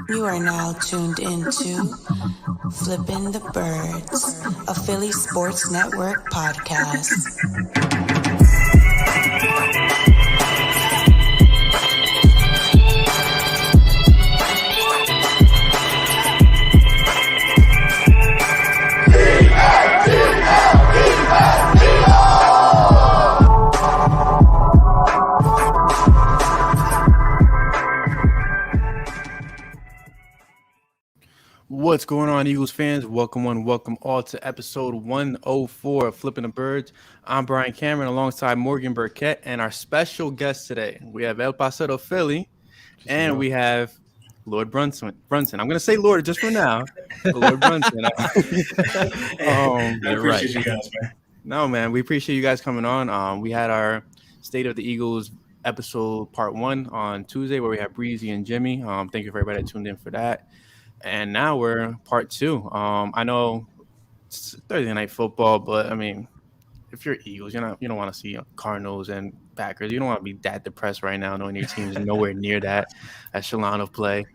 You are now tuned into Flippin' the Birds, a Philly Sports Network podcast. What's going on, Eagles fans? Welcome all to episode 104 of Flippin' the Birds. I'm Bryan Cameron alongside Morgan Burkett and our special guest today. We have El Parcero Philly and we have Lord Brunson. I'm going to say Lord just for now. Lord Brunson. I appreciate you guys, man. No, man, we appreciate you guys coming on. We had our State of the Eagles episode part 1 on Tuesday where we had Breezy and Jimmy. Thank you for everybody that tuned in for that. And now we're part 2. I know it's Thursday night football, but I mean, if you're Eagles, you don't want to see Cardinals and Packers. You don't want to be that depressed right now, knowing your team is nowhere near that echelon of play.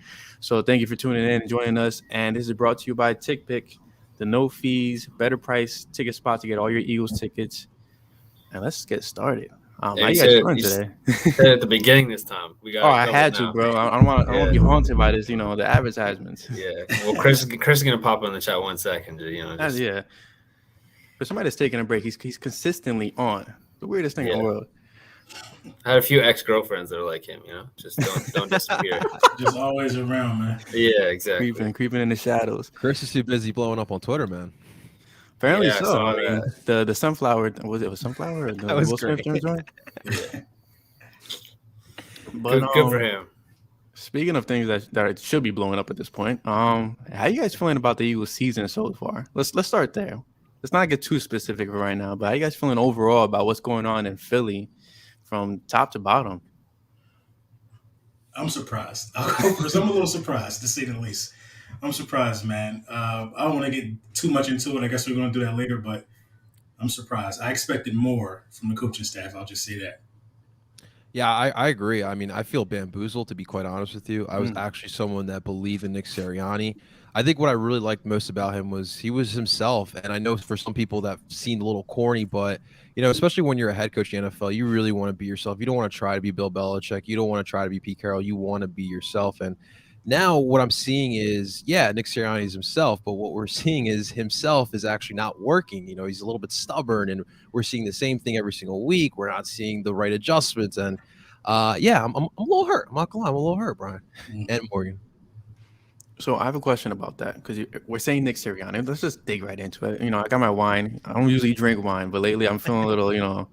So thank you for tuning in and joining us. And this is brought to you by TickPick, the no fees, better price ticket spot to get all your Eagles tickets. And let's get started. How you guys doing today? Said at the beginning this time. I had to, bro. I don't want to be haunted by this, the advertisements. Yeah. Well, Chris is gonna pop in the chat 1 second. Yeah. But somebody's taking a break. He's consistently on. The weirdest thing in the world. I had a few ex-girlfriends that are like him. Just don't disappear. Just always around, man. Yeah, exactly. Creeping in the shadows. Chris is too busy blowing up on Twitter, man. Apparently so. I mean, the sunflower was sunflower? Or the that was great. Yeah. But good for him. Speaking of things that should be blowing up at this point, how you guys feeling about the Eagles season so far? Let's start there. Let's not get too specific right now, but how you guys feeling overall about what's going on in Philly from top to bottom? I'm surprised. I'll go first. I'm a little surprised, to say the least. I'm surprised, man. I don't want to get too much into it. I guess we're going to do that later, but I'm surprised. I expected more from the coaching staff. I'll just say that. Yeah, I agree. I mean, I feel bamboozled, to be quite honest with you. I was actually someone that believed in Nick Sirianni. I think what I really liked most about him was he was himself. And I know for some people that seemed a little corny, but, especially when you're a head coach in the NFL, you really want to be yourself. You don't want to try to be Bill Belichick. You don't want to try to be Pete Carroll. You want to be yourself. And now what I'm seeing is, Nick Sirianni is himself, but what we're seeing is himself is actually not working. He's a little bit stubborn, and we're seeing the same thing every single week. We're not seeing the right adjustments, and I'm a little hurt. I'm not gonna lie, I'm a little hurt, Brian and Morgan. So I have a question about that because we're saying Nick Sirianni. Let's just dig right into it. I got my wine. I don't usually drink wine, but lately I'm feeling a little, a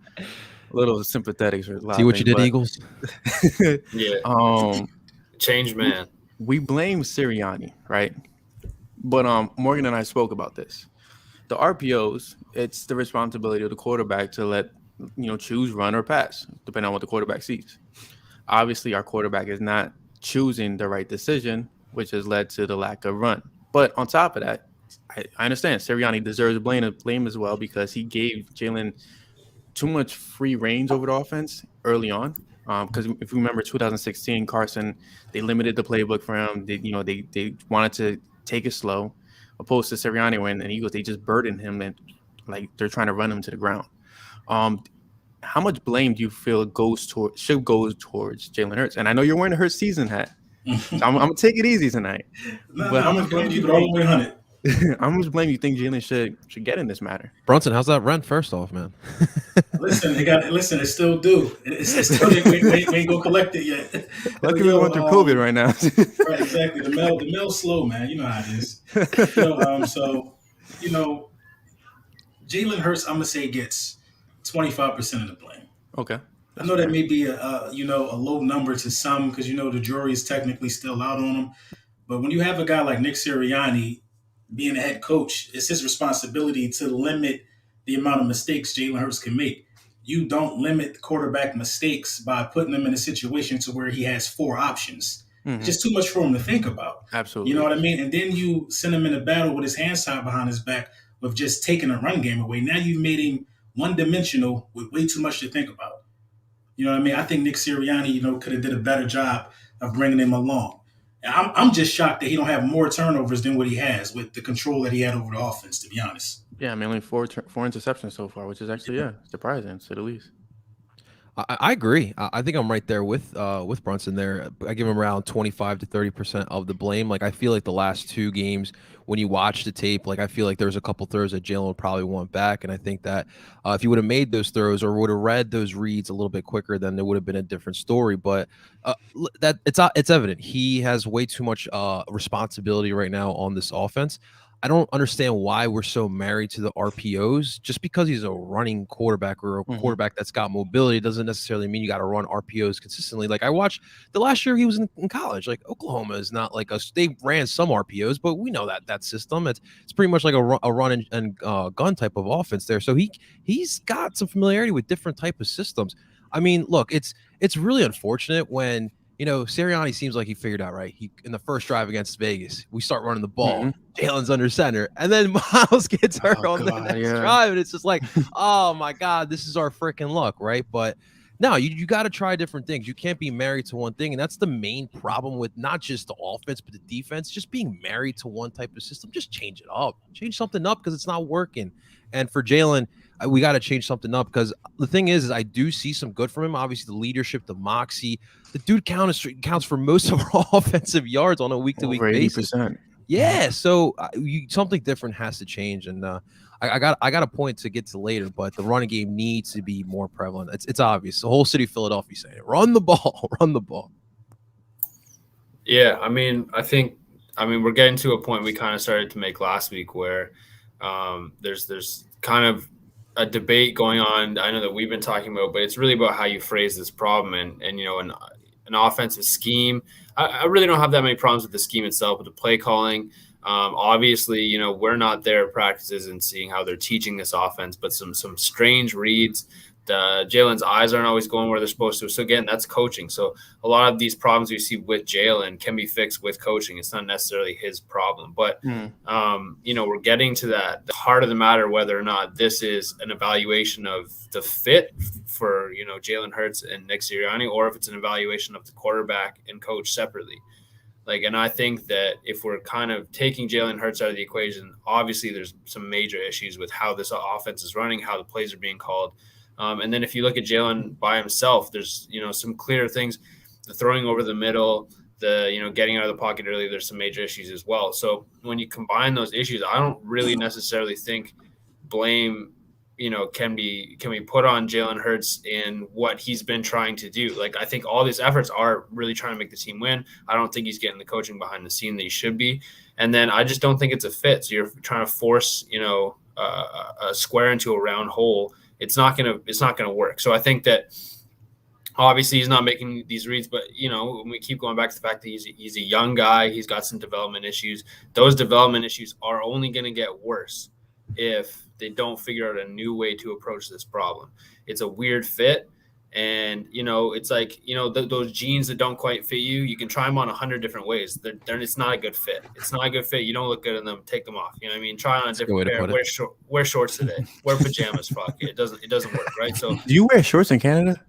little sympathetic. See what you did, Eagles? Yeah. Change man. We blame Sirianni, right? But Morgan and I spoke about this. The RPOs, it's the responsibility of the quarterback to let, choose run or pass, depending on what the quarterback sees. Obviously, our quarterback is not choosing the right decision, which has led to the lack of run. But on top of that, I understand Sirianni deserves blame as well because he gave Jalen too much free range over the offense early on. Because if you remember 2016, Carson, they limited the playbook for him. They wanted to take it slow, opposed to Sirianni when the Eagles, they just burdened him and like they're trying to run him to the ground. How much blame do you feel should go towards Jalen Hurts? And I know you're wearing a Hurts season hat, so I'm gonna take it easy tonight. But I'm gonna keep it all the way 100. How much blame do you think Jalen should get in this matter? Brunson, how's that rent first off, man? Listen, it still due. It's still we ain't go collect it yet. Luckily, we're going through COVID right now. Right, exactly. The mail's slow, man. You know how it is. Jalen Hurts, I'm gonna say gets 25% of the blame. Okay. I know that may be a low number to some because the jury is technically still out on him. But when you have a guy like Nick Sirianni being a head coach, it's his responsibility to limit the amount of mistakes Jalen Hurts can make. You don't limit the quarterback mistakes by putting him in a situation to where he has 4 options. Mm-hmm. It's just too much for him to think about. Absolutely. You know what I mean? And then you send him in a battle with his hands tied behind his back with just taking a run game away. Now you've made him one-dimensional with way too much to think about. You know what I mean? I think Nick Sirianni, could have did a better job of bringing him along. I'm just shocked that he don't have more turnovers than what he has with the control that he had over the offense, to be honest. Yeah, I mean, only four interceptions so far, which is actually surprising to say the least. I agree. I think I'm right there with Brunson there. I give him around 25 to 30% of the blame. Like, I feel like the last two games, when you watch the tape, like, I feel like there's a couple throws that Jalen would probably want back. And I think that if he would have made those throws or would have read those reads a little bit quicker, then it would have been a different story. But that it's evident he has way too much responsibility right now on this offense. I don't understand why we're so married to the RPOs. Just because he's a running quarterback or a quarterback that's got mobility doesn't necessarily mean you got to run RPOs consistently. Like, I watched the last year he was in college. Like, Oklahoma is not like us. They ran some RPOs, but we know that system. It's pretty much like a run and gun type of offense there. So he's got some familiarity with different type of systems. I mean, look, it's really unfortunate when Sirianni seems like he figured out, right? He in the first drive against Vegas, we start running the ball. Jalen's under center, and then Miles gets hurt on the next drive, and it's just like, oh my God, this is our freaking luck, right? But no, you got to try different things. You can't be married to one thing, and that's the main problem with not just the offense but the defense. Just being married to one type of system, just change it up, change something up because it's not working. And for Jalen, we got to change something up because the thing is I do see some good from him. Obviously, the leadership, the moxie. The dude counts for most of our offensive yards on a week-to-week basis. 80%. Yeah, so something different has to change, and I got a point to get to later, but the running game needs to be more prevalent. It's obvious. The whole city of Philadelphia saying it. Run the ball, run the ball. Yeah, I mean, we're getting to a point we kind of started to make last week where there's kind of a debate going on. I know that we've been talking about, but it's really about how you phrase this problem and an offensive scheme. I really don't have that many problems with the scheme itself, with the play calling. Obviously, we're not there at practices and seeing how they're teaching this offense, but some strange reads. Jalen's eyes aren't always going where they're supposed to. So again, that's coaching. So a lot of these problems we see with Jalen can be fixed with coaching. It's not necessarily his problem, but we're getting to the heart of the matter, whether or not this is an evaluation of the fit for, Jalen Hurts and Nick Sirianni, or if it's an evaluation of the quarterback and coach separately. And I think that if we're kind of taking Jalen Hurts out of the equation, obviously there's some major issues with how this offense is running, how the plays are being called. And then if you look at Jalen by himself, there's, some clear things, the throwing over the middle, the, getting out of the pocket early, there's some major issues as well. So when you combine those issues, I don't really necessarily think blame, can be put on Jalen Hurts in what he's been trying to do. I think all these efforts are really trying to make the team win. I don't think he's getting the coaching behind the scene that he should be. And then I just don't think it's a fit. So you're trying to force, a square into a round hole. It's not gonna work. So I think that obviously he's not making these reads, but when we keep going back to the fact that he's a young guy, he's got some development issues. Those development issues are only going to get worse if they don't figure out a new way to approach this problem. It's a weird fit. And, it's like, those jeans that don't quite fit you, you can try them on 100 different ways. It's not a good fit. It's not a good fit. You don't look good in them. Take them off. You know what I mean? Try on a different pair. Wear shorts today. Wear pajamas. Fuck it. It doesn't work, right? So do you wear shorts in Canada?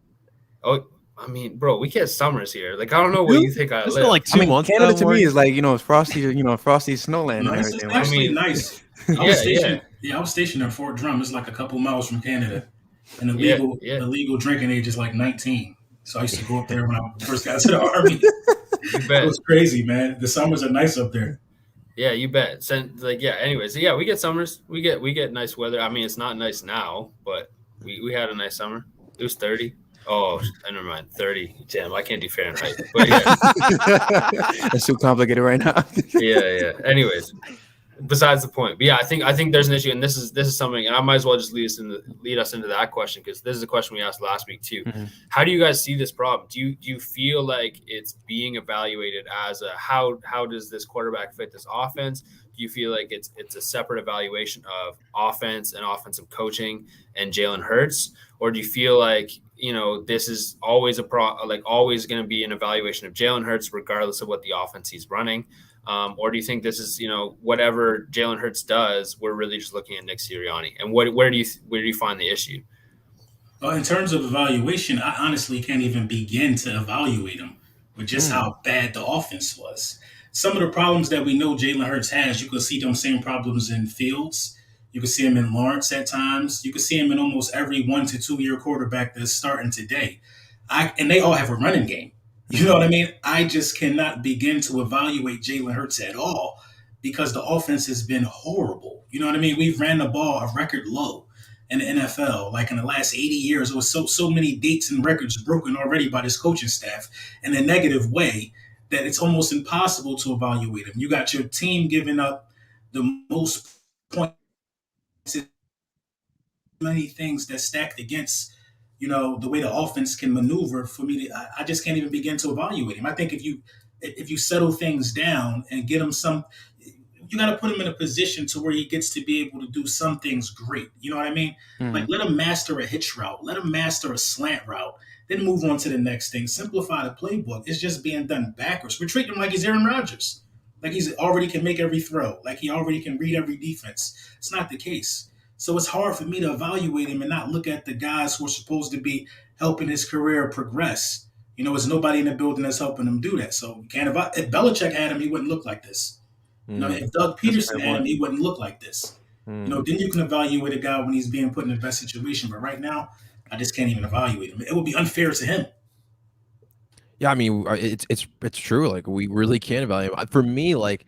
Oh, I mean, bro, we get summers here. I don't know where you think I live. Like 2 months. Canada to me is like, frosty snowland. Nice. It's actually nice. I was stationed in Fort Drum. It's like a couple miles from Canada. And the legal drinking age is like 19. So I used to go up there when I first got to the Army. You bet. It was crazy, man. The summers are nice up there. Yeah, you bet. Anyways, we get summers. We get nice weather. I mean, it's not nice now, but we had a nice summer. It was 30. Oh, never mind. 30. Damn, I can't do Fahrenheit. But yeah. That's too complicated right now. Yeah. Anyways. Besides the point, but yeah, I think there's an issue, and this is something, and I might as well just lead us into that question, because this is a question we asked last week too. Mm-hmm. How do you guys see this problem? Do you feel like it's being evaluated as how does this quarterback fit this offense? Do you feel like it's a separate evaluation of offense and offensive coaching and Jalen Hurts, or do you feel like this is always always going to be an evaluation of Jalen Hurts regardless of what the offense he's running? Or do you think this is, whatever Jalen Hurts does, we're really just looking at Nick Sirianni? And where do you find the issue? In terms of evaluation, I honestly can't even begin to evaluate him. with just how bad the offense was. Some of the problems that we know Jalen Hurts has, you could see them same problems in Fields. You could see him in Lawrence at times. You could see him in almost every 1 to 2 year quarterback that's starting today. And they all have a running game. You know what I mean? I just cannot begin to evaluate Jalen Hurts at all because the offense has been horrible. You know what I mean? We've ran the ball a record low in the NFL. Like in the last 80 years, there was so many dates and records broken already by this coaching staff in a negative way that it's almost impossible to evaluate him. You got your team giving up the most points, many things that stacked against the way the offense can maneuver. For me, I just can't even begin to evaluate him. I think if you settle things down and get him some, you got to put him in a position to where he gets to be able to do some things great. You know what I mean? Like let him master a hitch route, let him master a slant route, then move on to the next thing. Simplify the playbook. It's just being done backwards. We're treating him like he's Aaron Rodgers, like he's already can make every throw, like he already can read every defense. It's not the case. So it's hard for me to evaluate him and not look at the guys who are supposed to be helping his career progress. There's nobody in the building that's helping him do that. So you can't if Belichick had him, he wouldn't look like this. If Doug Peterson had him, he wouldn't look like this. Then you can evaluate a guy when he's being put in the best situation. But right now, I just can't even evaluate him. It would be unfair to him. Yeah, I mean, it's true. Like we really can't evaluate him. For me, like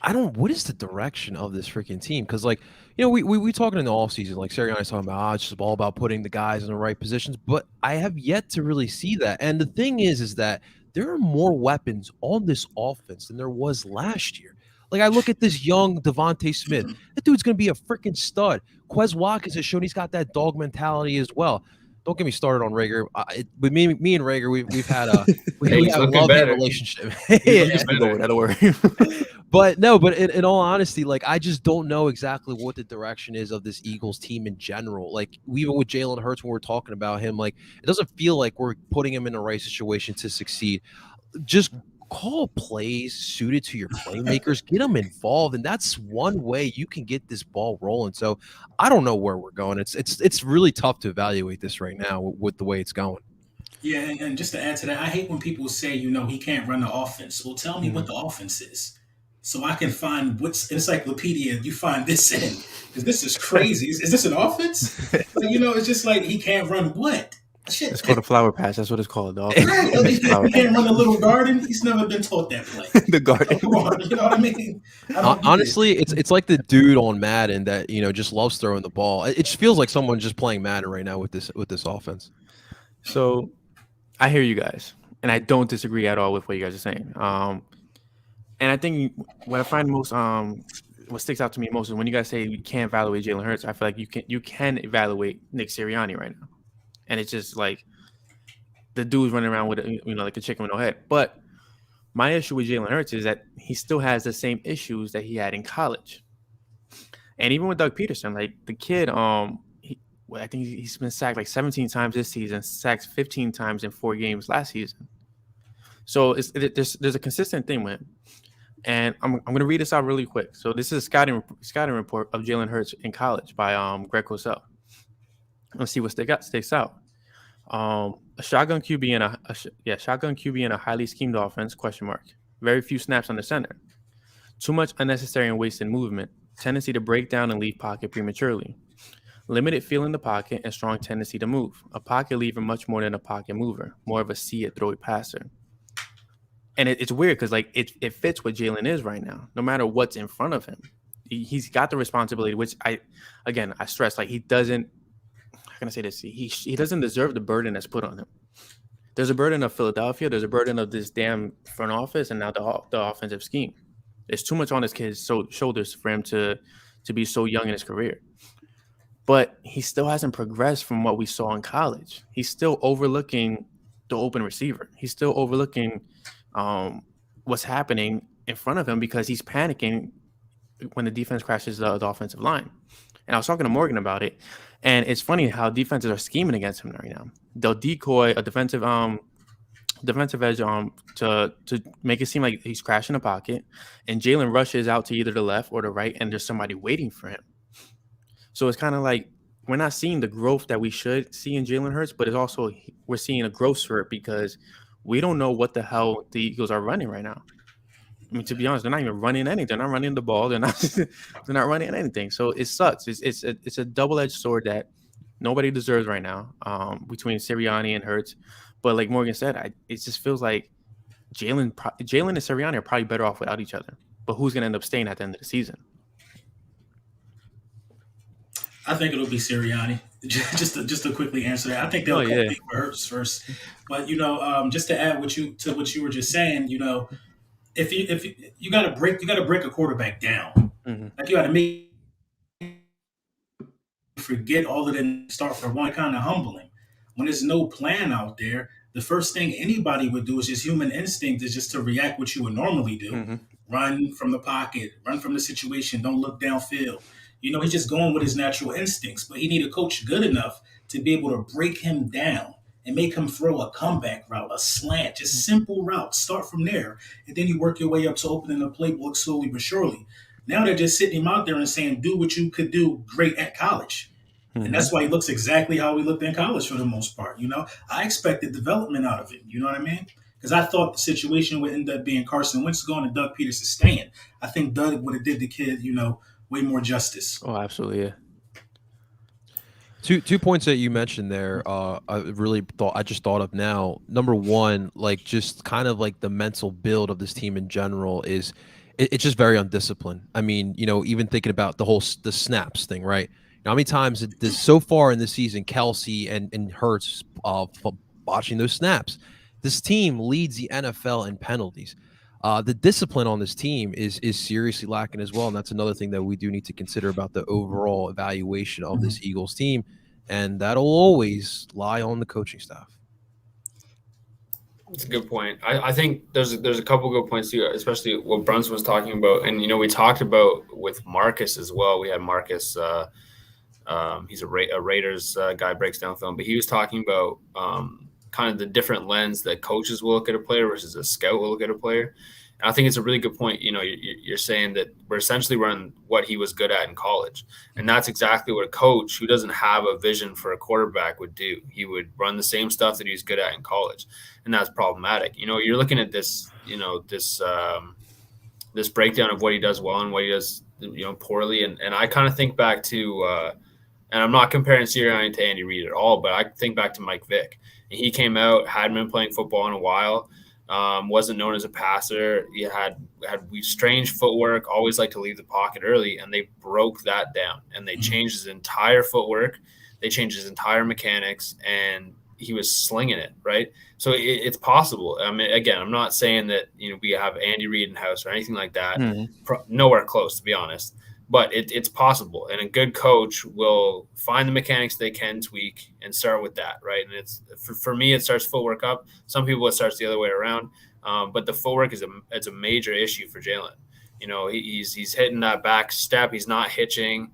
what is the direction of this freaking team? Because we talking in the offseason, like Sirianni's talking about, it's just all about putting the guys in the right positions. But I have yet to really see that. And the thing is that there are more weapons on this offense than there was last year. Like I look at this young Devontae Smith. That dude's going to be a freaking stud. Quez Watkins has shown he's got that dog mentality as well. Don't get me started on Rager. With me and Rager, we've had a love-hate relationship. That'll work. But in all honesty, like I just don't know exactly what the direction is of this Eagles team in general. Like even with Jalen Hurts, when we're talking about him, like it doesn't feel like we're putting him in the right situation to succeed. Just call plays suited to your playmakers, get them involved, and that's one way you can get this ball rolling. So I don't know where we're going. It's really tough to evaluate this right now with the way it's going. Yeah, and just to add to that, I hate when people say, he can't run the offense. Well, tell me what the offense is, so I can find what's encyclopedia you find this in, because this is crazy. Is this an offense? It's just like he can't run what? Shit. It's called a flower patch. That's what it's called, dog. He can't run a little garden. He's never been taught that play. The garden. Come on, you know what I mean? Honestly, it's like the dude on Madden that just loves throwing the ball. It just feels like someone just playing Madden right now with this offense. So, I hear you guys, and I don't disagree at all with what you guys are saying. And I think what I find most what sticks out to me most is when you guys say you can't evaluate Jalen Hurts. I feel like you can evaluate Nick Sirianni right now. And it's just like the dude's running around with like a chicken with no head. But my issue with Jalen Hurts is that he still has the same issues that he had in college. And even with Doug Peterson, like the kid, I think he's been sacked like 17 times this season, sacked 15 times in 4 games last season. So there's a consistent thing with him. And I'm going to read this out really quick. So this is a scouting report of Jalen Hurts in college by Greg Cosell. Let's see what sticks out. A shotgun QB in a highly schemed offense, ? Very few snaps under center. Too much unnecessary and wasted movement. Tendency to break down and leave pocket prematurely. Limited feel in the pocket and strong tendency to move. A pocket leaver much more than a pocket mover. More of a see it, throw it passer. And it's weird because like it fits what Jalen is right now. No matter what's in front of him, he's got the responsibility, which I stress, like he doesn't. How can I say this? He doesn't deserve the burden that's put on him. There's a burden of Philadelphia. There's a burden of this damn front office, and now the offensive scheme. There's too much on his kid's shoulders for him to be so young in his career. But he still hasn't progressed from what we saw in college. He's still overlooking the open receiver. He's still overlooking what's happening in front of him because he's panicking when the defense crashes the offensive line. And I was talking to Morgan about it. And it's funny how defenses are scheming against him right now. They'll decoy a defensive edge to make it seem like he's crashing the pocket, and Jalen rushes out to either the left or the right, and there's somebody waiting for him. So it's kind of like we're not seeing the growth that we should see in Jalen Hurts, but it's also we're seeing a growth spurt because we don't know what the hell the Eagles are running right now. I mean, to be honest, they're not even running anything. They're not running the ball. They're not running anything. So it sucks. It's a double-edged sword that nobody deserves right now, between Sirianni and Hurts. But like Morgan said, it just feels like Jalen and Sirianni are probably better off without each other. But who's going to end up staying at the end of the season? I think it'll be Sirianni. Just to quickly answer that, I think they'll compete for Hurts first. But just to add to what you were just saying, if you got to break a quarterback down, like you got to make forget all of it and start from one. Kind of humbling when there's no plan out there. The first thing anybody would do is just human instinct is just to react what you would normally do. Run from the pocket, run from the situation, don't look downfield. He's just going with his natural instincts, but he need a coach good enough to be able to break him down and make him throw a comeback route, a slant, just simple routes. Start from there, and then you work your way up to opening the playbook slowly but surely. Now they're just sitting him out there and saying, do what you could do great at college. And that's why he looks exactly how he looked in college for the most part. I expected development out of him. You know what I mean? Because I thought the situation would end up being Carson Wentz going and Doug Peterson staying. I think Doug would have did the kid, way more justice. Oh, absolutely, yeah. Two points that you mentioned there, I just thought of now. Number one, like just kind of like the mental build of this team in general is it's just very undisciplined. I mean, even thinking about the snaps thing, right? How many times so far in the season, Kelsey and Hurts botching those snaps? This team leads the NFL in penalties. The discipline on this team is seriously lacking as well, and that's another thing that we do need to consider about the overall evaluation of this Eagles team, and that'll always lie on the coaching staff. That's a good point. I think there's a couple good points too, especially what Brunson was talking about, and we talked about with Marcus as well. We had Marcus. He's a Raiders guy, breaks down film, but he was talking about kind of the different lens that coaches will look at a player versus a scout will look at a player. And I think it's a really good point. You're saying that we're essentially running what he was good at in college. And that's exactly what a coach who doesn't have a vision for a quarterback would do. He would run the same stuff that he was good at in college. And that's problematic. You're looking at this, this breakdown of what he does well and what he does, poorly. And I kind of think back to, and I'm not comparing Sirianni to Andy Reid at all, but I think back to Mike Vick. He came out, hadn't been playing football in a while, wasn't known as a passer. He had strange footwork, always liked to leave the pocket early, and they broke that down. And they changed his entire footwork. They changed his entire mechanics, and he was slinging it, right? So it's possible. I mean, again, I'm not saying that we have Andy Reid in house or anything like that. Nowhere close, to be honest. But it's possible, and a good coach will find the mechanics they can tweak and start with that, right? And it's for me, it starts footwork up. Some people it starts the other way around, but the footwork is a major issue for Jalen. He's hitting that back step. He's not hitching.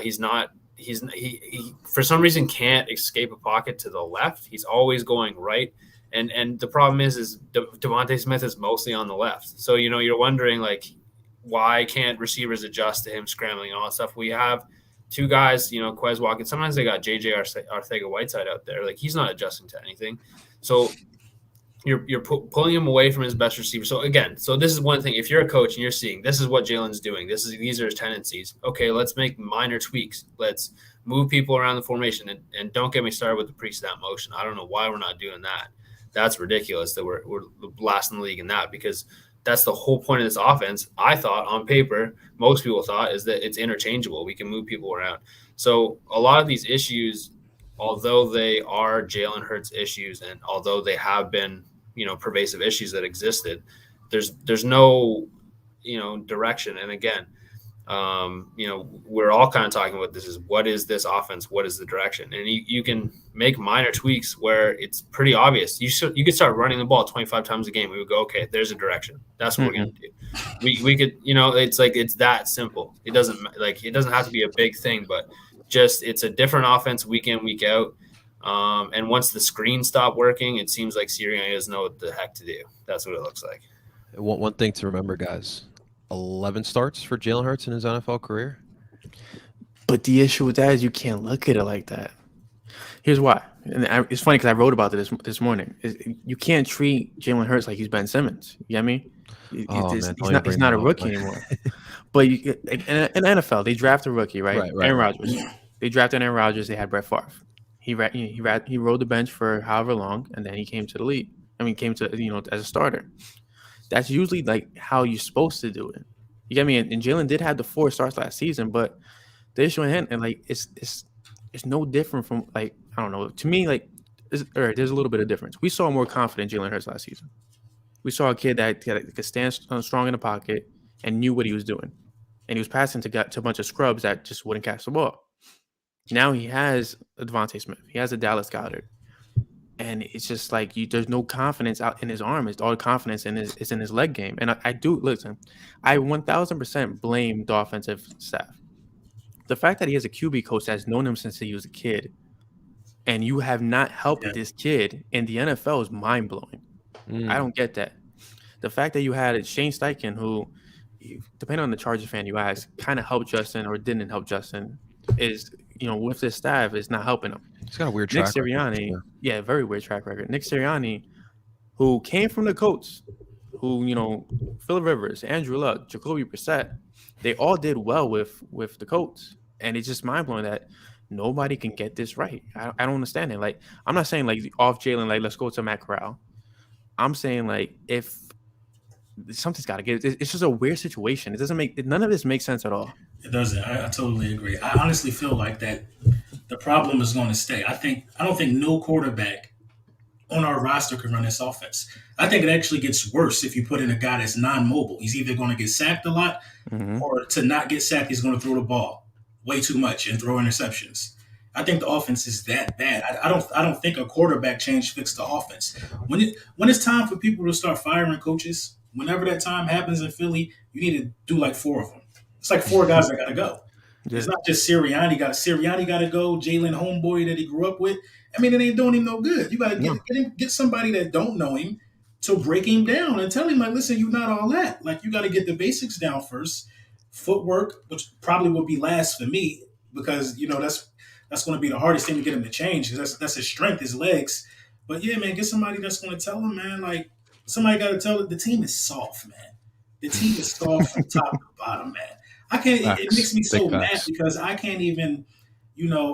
He for some reason can't escape a pocket to the left. He's always going right, and the problem is Devontae Smith is mostly on the left. So you're wondering like, why can't receivers adjust to him scrambling and all that stuff? We have two guys, Quez walking. Sometimes they got JJ Arcega-Whiteside out there. Like, he's not adjusting to anything. So you're pulling him away from his best receiver. So again, this is one thing. If you're a coach and you're seeing this is what Jalen's doing, these are his tendencies. Okay, let's make minor tweaks. Let's move people around the formation, and don't get me started with the pre-snap motion. I don't know why we're not doing that. That's ridiculous that we're last in the league in that, because that's the whole point of this offense. I thought on paper, most people thought, is that it's interchangeable. We can move people around. So a lot of these issues, although they are Jalen Hurts issues, and although they have been, pervasive issues that existed, there's no, direction. And again, we're all kind of talking about what is this offense? What is the direction? And you can make minor tweaks where it's pretty obvious. You could start running the ball 25 times a game. We would go, okay, there's a direction. That's what we're going to do. We could, it's like, it's that simple. It doesn't have to be a big thing, but just, it's a different offense week in, week out. And once the screens stop working, it seems like Sirianni doesn't know what the heck to do. That's what it looks like. One thing to remember, guys, 11 starts for Jalen Hurts in his NFL career. But the issue with that is you can't look at it like that. Here's why. And it's funny because I wrote about this morning. You can't treat Jalen Hurts like he's Ben Simmons. You get me? Oh man, He's not a rookie anymore. But in the NFL, they draft a rookie, right? Aaron Rodgers. They drafted Aaron Rodgers. They had Brett Favre. He rode the bench for however long, and then he came to the league. I mean, came to as a starter. That's usually like how you're supposed to do it. You get me? And Jalen did have the 4 starts last season, but the issue in him, and like it's no different from like I don't know. To me, like there's a little bit of difference. We saw more confident Jalen Hurts last season. We saw a kid that could stand strong in the pocket and knew what he was doing, and he was passing to a bunch of scrubs that just wouldn't catch the ball. Now he has a Devontae Smith. He has a Dallas Goedert. And it's just like there's no confidence out in his arm. It's all the confidence is in his leg game. And I do listen. I 1,000% blame the offensive staff. The fact that he has a QB coach that's known him since he was a kid, and you have not helped this kid in the NFL is mind blowing. I don't get that. The fact that you had Shane Steichen, who, depending on the Chargers fan you ask, kind of helped Justin or didn't help Justin, is with this staff is not helping him. He's got a weird track record. Nick Sirianni, very weird track record. Nick Sirianni, who came from the Colts, who, Phillip Rivers, Andrew Luck, Jacoby Brissett, they all did well with the Colts. And it's just mind-blowing that nobody can get this right. I don't understand it. Like, I'm not saying, like, off Jalen, like, let's go to Matt Corral. I'm saying, like, if something's got to get it. It's just a weird situation. It doesn't none of this makes sense at all. It doesn't. I totally agree. I honestly feel like that the problem is going to stay. I don't think no quarterback on our roster can run this offense. I think it actually gets worse if you put in a guy that's non-mobile. He's either going to get sacked a lot, or to not get sacked, he's going to throw the ball way too much and throw interceptions. I think the offense is that bad. I don't think a quarterback change fixes the offense. When it's time for people to start firing coaches, whenever that time happens in Philly, you need to do like 4 of them. It's like 4 guys that got to go. Yeah. It's not just Sirianni got to go. Jalen homeboy that he grew up with. I mean, it ain't doing him no good. You got to get somebody that don't know him to break him down and tell him, like, listen, you're not all that. Like, you got to get the basics down first. Footwork, which probably will be last for me, because that's going to be the hardest thing to get him to change, because that's his strength, his legs. But yeah, man, get somebody that's going to tell him, man. Like, somebody got to tell it. The team is soft, man. The team is soft from top to bottom, man. I can't. It makes me so mad because I can't even,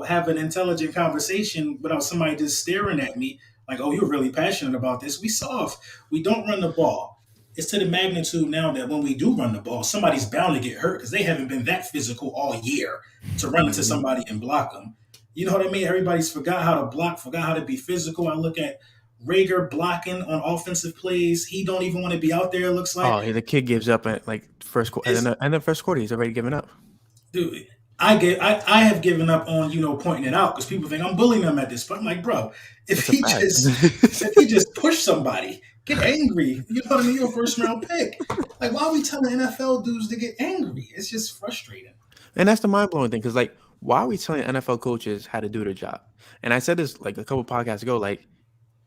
have an intelligent conversation without somebody just staring at me like, "Oh, you're really passionate about this." We soft. We don't run the ball. It's to the magnitude now that when we do run the ball, somebody's bound to get hurt because they haven't been that physical all year to run into somebody and block them. You know what I mean? Everybody's forgot how to block, forgot how to be physical. I look at Rager blocking on offensive plays. He don't even want to be out there, it looks like. Oh, the kid gives up at like first quarter. And the first quarter, he's already given up. Dude, I have given up on, pointing it out because people think I'm bullying them at this point. I'm like, bro, if he just push somebody, get angry. You know what I mean? You're a first round pick. Like, why are we telling NFL dudes to get angry? It's just frustrating. And that's the mind blowing thing, because like, why are we telling NFL coaches how to do their job? And I said this like a couple podcasts ago, like,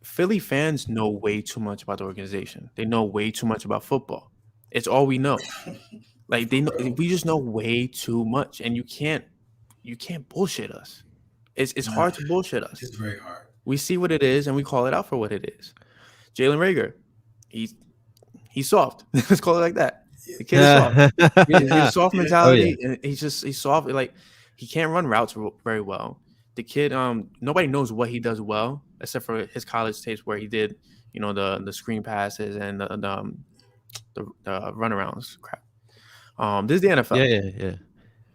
Philly fans know way too much about the organization. They know way too much about football. It's all we know. Like, we just know way too much, and you can't bullshit us. It's hard to bullshit us. It's very hard. We see what it is, and we call it out for what it is. Jalen Rager, he's soft. Let's call it like that. The kid is soft. He has a soft mentality, and he's soft. Like, he can't run routes very well. The kid, nobody knows what he does well, except for his college tapes where he did, the screen passes and the runarounds. Crap. This is the NFL. Yeah.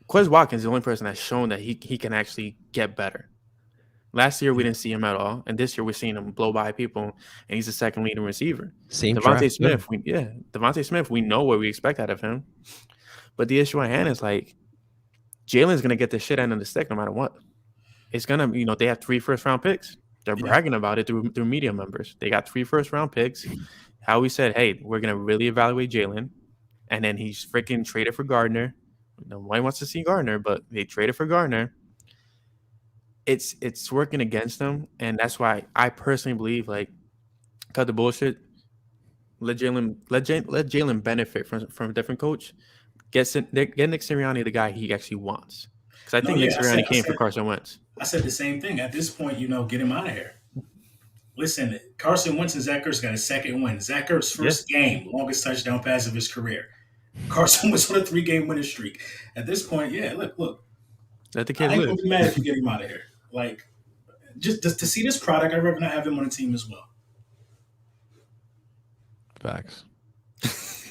Quez Watkins is the only person that's shown that he can actually get better. Last year we didn't see him at all, and this year we're seeing him blow by people, and he's the second leading receiver. Devontae Smith. Devontae Smith. We know what we expect out of him, but the issue at hand is like Jalen's gonna get the shit end of the stick no matter what. It's gonna, they have 3 first-round picks. They're bragging about it through media members. They got 3 first-round picks. Howie said, "Hey, we're gonna really evaluate Jalen," and then he's freaking traded for Gardner. Nobody wants to see Gardner, but they traded for Gardner. It's working against them, and that's why I personally believe, like, cut the bullshit. Let Jalen benefit from a different coach. Get Nick Sirianni the guy he actually wants, because I think Nick Sirianni came for Carson Wentz. I said the same thing. At this point, get him out of here. Listen, Carson Wentz and Zach Ertz got a second win. Zach Ertz' first game, longest touchdown pass of his career. Carson was on a 3-game winning streak. At this point, look. Let the kid I ain't live. gonna be mad if you get him out of here. Like, just to see this product, I'd rather not have him on the team as well. Facts.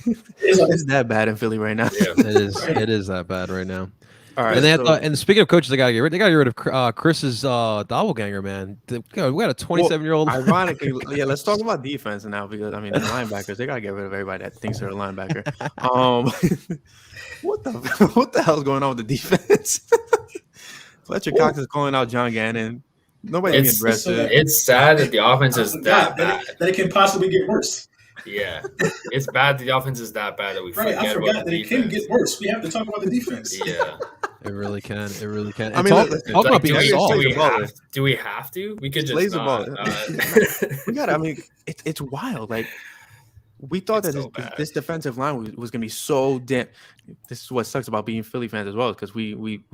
It's that bad in Philly right now. Yeah. It is. It is that bad right now. All right. And and speaking of coaches, they got to get rid of Chris's doppelganger, man. We got a 27-year-old. Ironically, yeah. Let's talk about defense now because the linebackers, they got to get rid of everybody that thinks they're a linebacker. What the hell's going on with the defense? Fletcher Cox is calling out John Gannon. Nobody's being aggressive. It's sad that the offense is that bad. That it can possibly get worse. Yeah, it's bad. The offense is that bad that we forget I forgot about that the it can defense. get worse. We have to talk about the defense. Yeah, It really can. It really can. I mean, talk like, about being soft. do we have to? We could just Plays the not. ball. We got. I mean, it's wild. Like we thought It's that so this defensive line was going to be so damn. This is what sucks about being Philly fans as well, because we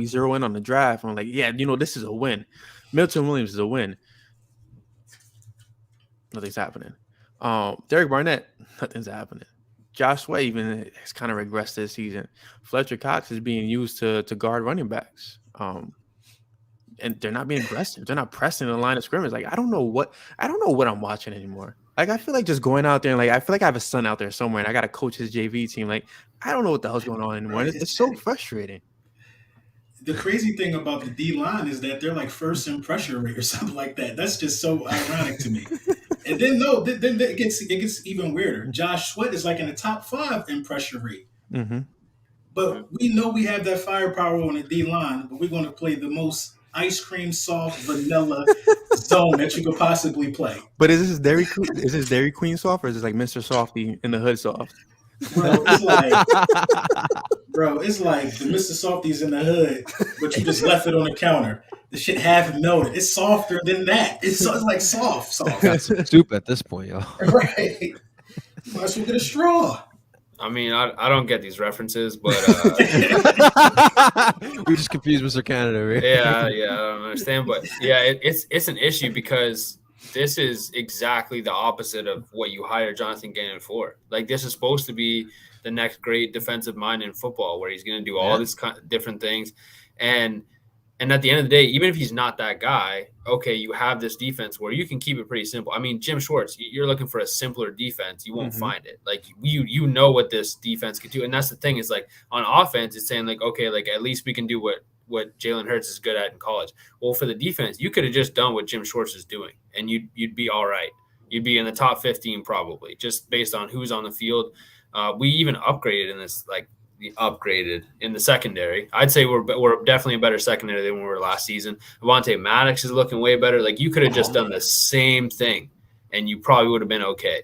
zero in on the draft and we're like, yeah, this is a win. Milton Williams is a win. Nothing's happening. Derek Barnett, nothing's happening. Josh Sweat even has kind of regressed this season. Fletcher Cox is being used to guard running backs. And they're not being aggressive. They're not pressing the line of scrimmage. Like, I don't know what I'm watching anymore. Like, I feel like just going out there and I feel like I have a son out there somewhere and I got to coach his JV team. Like, I don't know what the hell's going on anymore. It's so frustrating. The crazy thing about the D line is that they're like first in pressure rate or something like that. That's just so ironic to me. And then then it gets even weirder. Josh Sweat is like in the top 5 in pressure rate. Mm-hmm. But we know we have that firepower on the D line, but we're going to play the most ice cream soft vanilla zone that you could possibly play. But is this Dairy Queen soft or is this like Mr. Softy in the hood soft? Bro, it's like the Mr. Softies in the hood, but you just left it on the counter. The shit half melted. It's softer than that. It's like soft. That's soup at this point, yo. Right. You might as well get a straw. I mean, I don't get these references, but We just confused Mr. Canada, right? yeah, I don't understand. But yeah, it's an issue because this is exactly the opposite of what you hired Jonathan Gannon for. Like, this is supposed to be the next great defensive mind in football, where he's going to do all these different things, and at the end of the day, even if he's not that guy, okay, you have this defense where you can keep it pretty simple. I mean, Jim Schwartz, you're looking for a simpler defense. You won't find it. Like, you know what this defense can do. And that's the thing is, like, on offense, it's saying, like, okay, like, at least we can do what Jalen Hurts is good at in college. Well, for the defense, you could have just done what Jim Schwartz is doing, and you'd be all right. You'd be in the top 15 probably, just based on who's on the field. We even upgraded in this, like, upgraded in the secondary. I'd say we're definitely a better secondary than we were last season. Avonte Maddox is looking way better. Like, you could have just done the same thing and you probably would have been okay.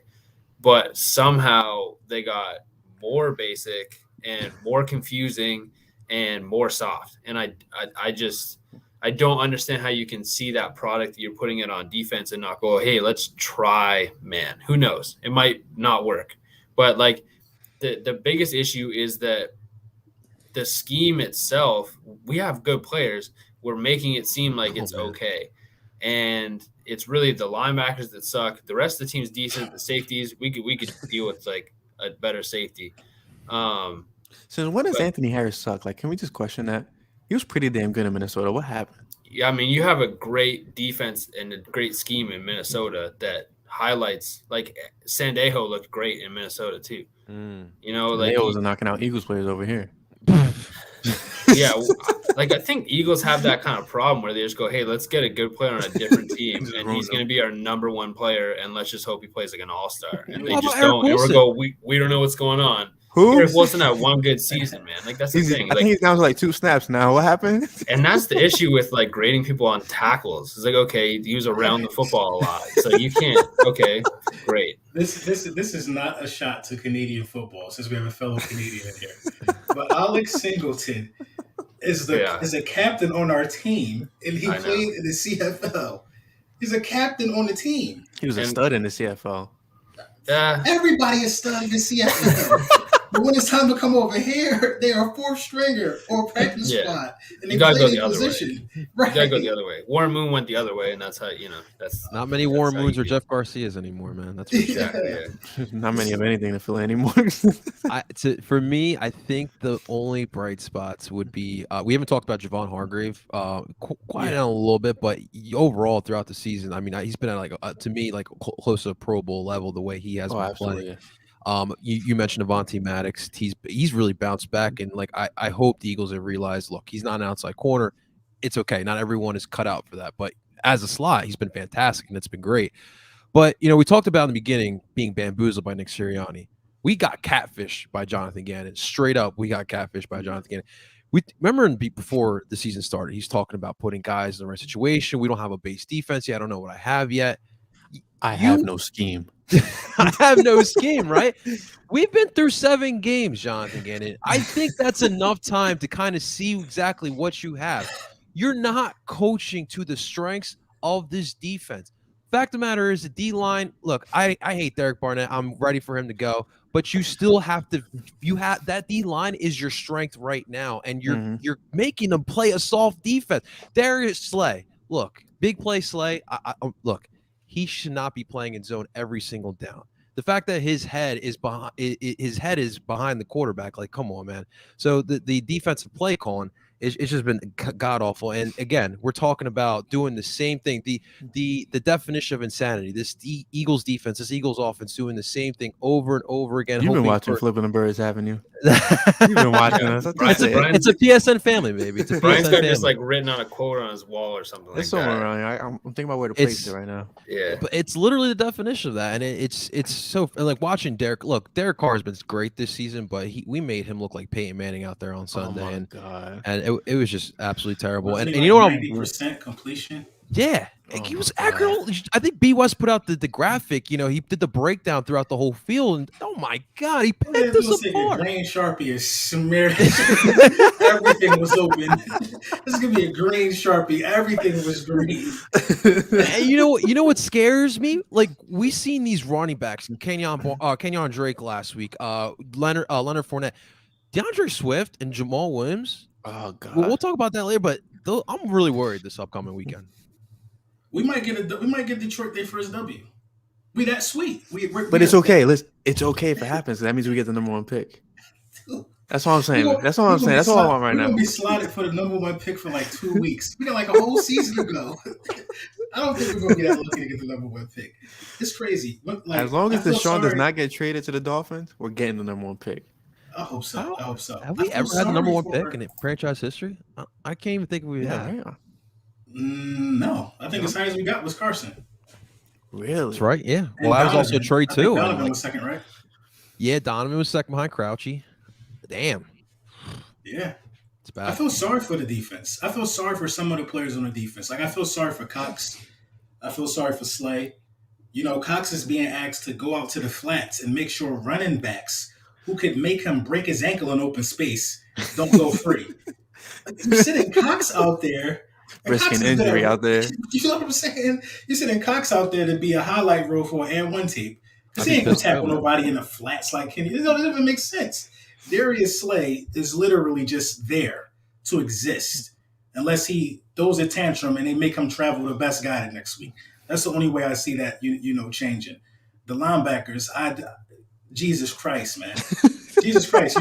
But somehow they got more basic and more confusing and more soft. And I don't understand how you can see that product that you're putting it on defense and not go, hey, let's try man. Who knows? It might not work. But like, the biggest issue is that the scheme itself, we have good players. We're making it seem like it's okay. And it's really the linebackers that suck. The rest of the team's decent. The safeties, we could deal with like a better safety. So when does Anthony Harris suck? Like, can we just question that? He was pretty damn good in Minnesota. What happened? Yeah, I mean, you have a great defense and a great scheme in Minnesota that highlights, like, Sandejo looked great in Minnesota too. You know, like, Sandejo was knocking out Eagles players over here. Yeah, like, I think Eagles have that kind of problem where they just go, hey, let's get a good player on a different team, and he's going to be our number one player, and let's just hope he plays like an all-star. And they just don't. And we go, we don't know what's going on. Who? Eric Wilson had one good season, man. Like, that's the thing. I think he's down to like 2 snaps now. What happened? And that's the issue with like grading people on tackles. It's like, okay, he was around the football a lot, so you can't. Okay, great. This is not a shot to Canadian football, since we have a fellow Canadian in here. But Alex Singleton is a captain on our team, and he played in the CFL. He's a captain on the team. He was a stud in the CFL. Everybody is stud in the CFL. But when it's time to come over here, they are fourth stringer or practice squad, and they You gotta play go their the other way. position. You Right. gotta go the other way. Warren Moon went the other way, and that's how that's Not many Warren Moons or Jeff Garcias anymore, man. That's for sure. exactly. Yeah. Not many of anything to fill anymore. For me, I think the only bright spots would be we haven't talked about Javon Hargrave quite down a little bit, but overall throughout the season, I mean, he's been at like to me like close to a Pro Bowl level the way he has been playing. You mentioned Avonte Maddox. He's really bounced back, and like I hope the Eagles have realized, look, he's not an outside corner. It's okay. Not everyone is cut out for that, but as a slot, he's been fantastic, and it's been great. But we talked about in the beginning being bamboozled by Nick Sirianni. We got catfished by Jonathan Gannon. Straight up, we got catfished by Jonathan Gannon. We remember before the season started, he's talking about putting guys in the right situation. We don't have a base defense yet. I don't know what I have yet. I have no scheme. I have no scheme, right? We've been through 7 games, Jonathan Gannon. I think that's enough time to kind of see exactly what you have. You're not coaching to the strengths of this defense. Fact of the matter is the D-line, look, I hate Derek Barnett. I'm ready for him to go. But you still have to that D-line is your strength right now. And you're making them play a soft defense. Darius Slay, look, big play Slay. Look, he should not be playing in zone every single down. The fact that his head is behind the quarterback, like, come on, man. So the defensive play calling, it's just been god awful. And again, we're talking about doing the same thing. The definition of insanity. This Eagles defense, this Eagles offense, doing the same thing over and over again. You've been watching Flippin' the Birds, havenking you? You've been watching us. It's a PSN family, baby. It's a Brian's PSN got family. just like written on a quote on his wall or something. It's like somewhere that. around here. I'm thinking about where to place it right now. Yeah, but it's literally the definition of that, and it's so like watching Derek. Look, Derek Carr has been great this season, but we made him look like Peyton Manning out there on Sunday, and it was just absolutely terrible. And you know what? 90% completion. Yeah, he was accurate. I think B West put out the graphic. He did the breakdown throughout the whole field, and oh my God, he picked us apart. Green Sharpie is smeared. Everything was open. This is gonna be a green Sharpie. Everything was green. And you know what scares me? Like we seen these running backs, Kenyon Drake last week, Leonard Fournette, DeAndre Swift, and Jamal Williams. Oh God, we'll talk about that later. But I'm really worried this upcoming weekend. We might get Detroit their first W. We that sweet. But it's okay. It's okay if it happens. That means we get the number 1 pick. That's all I'm saying. That's all I'm saying. That's all I want right now. We're gonna be slotted for the number 1 pick for like 2 weeks. We got like a whole season to go. I don't think we're gonna get that lucky to get the number 1 pick. It's crazy. Like, as long as Deshaun does not get traded to the Dolphins, we're getting the number 1 pick. I hope so. Have we ever had the number 1 pick in franchise history? I can't even think we have. Yeah. No, I think as high as we got was Carson. Really? That's right. Yeah. Well, that was also Trey too. Donovan was second, right? Yeah, Donovan was second behind Crouchy. Damn. Yeah. It's bad. I feel sorry for the defense. I feel sorry for some of the players on the defense. Like I feel sorry for Cox. I feel sorry for Slay. Cox is being asked to go out to the flats and make sure running backs who could make him break his ankle in open space don't go free. You're sitting Cox out there. Risking injury out there. You know what I'm saying? You're sitting Cox out there to be a highlight reel for an and 1 tape. Because he ain't going to tackle nobody in the flats like Kenny. It doesn't even make sense. Darius Slay is literally just there to exist unless he throws a tantrum and they make him travel the best guy the next week. That's the only way I see that, changing. The linebackers, Jesus Christ, man. Jesus Christ.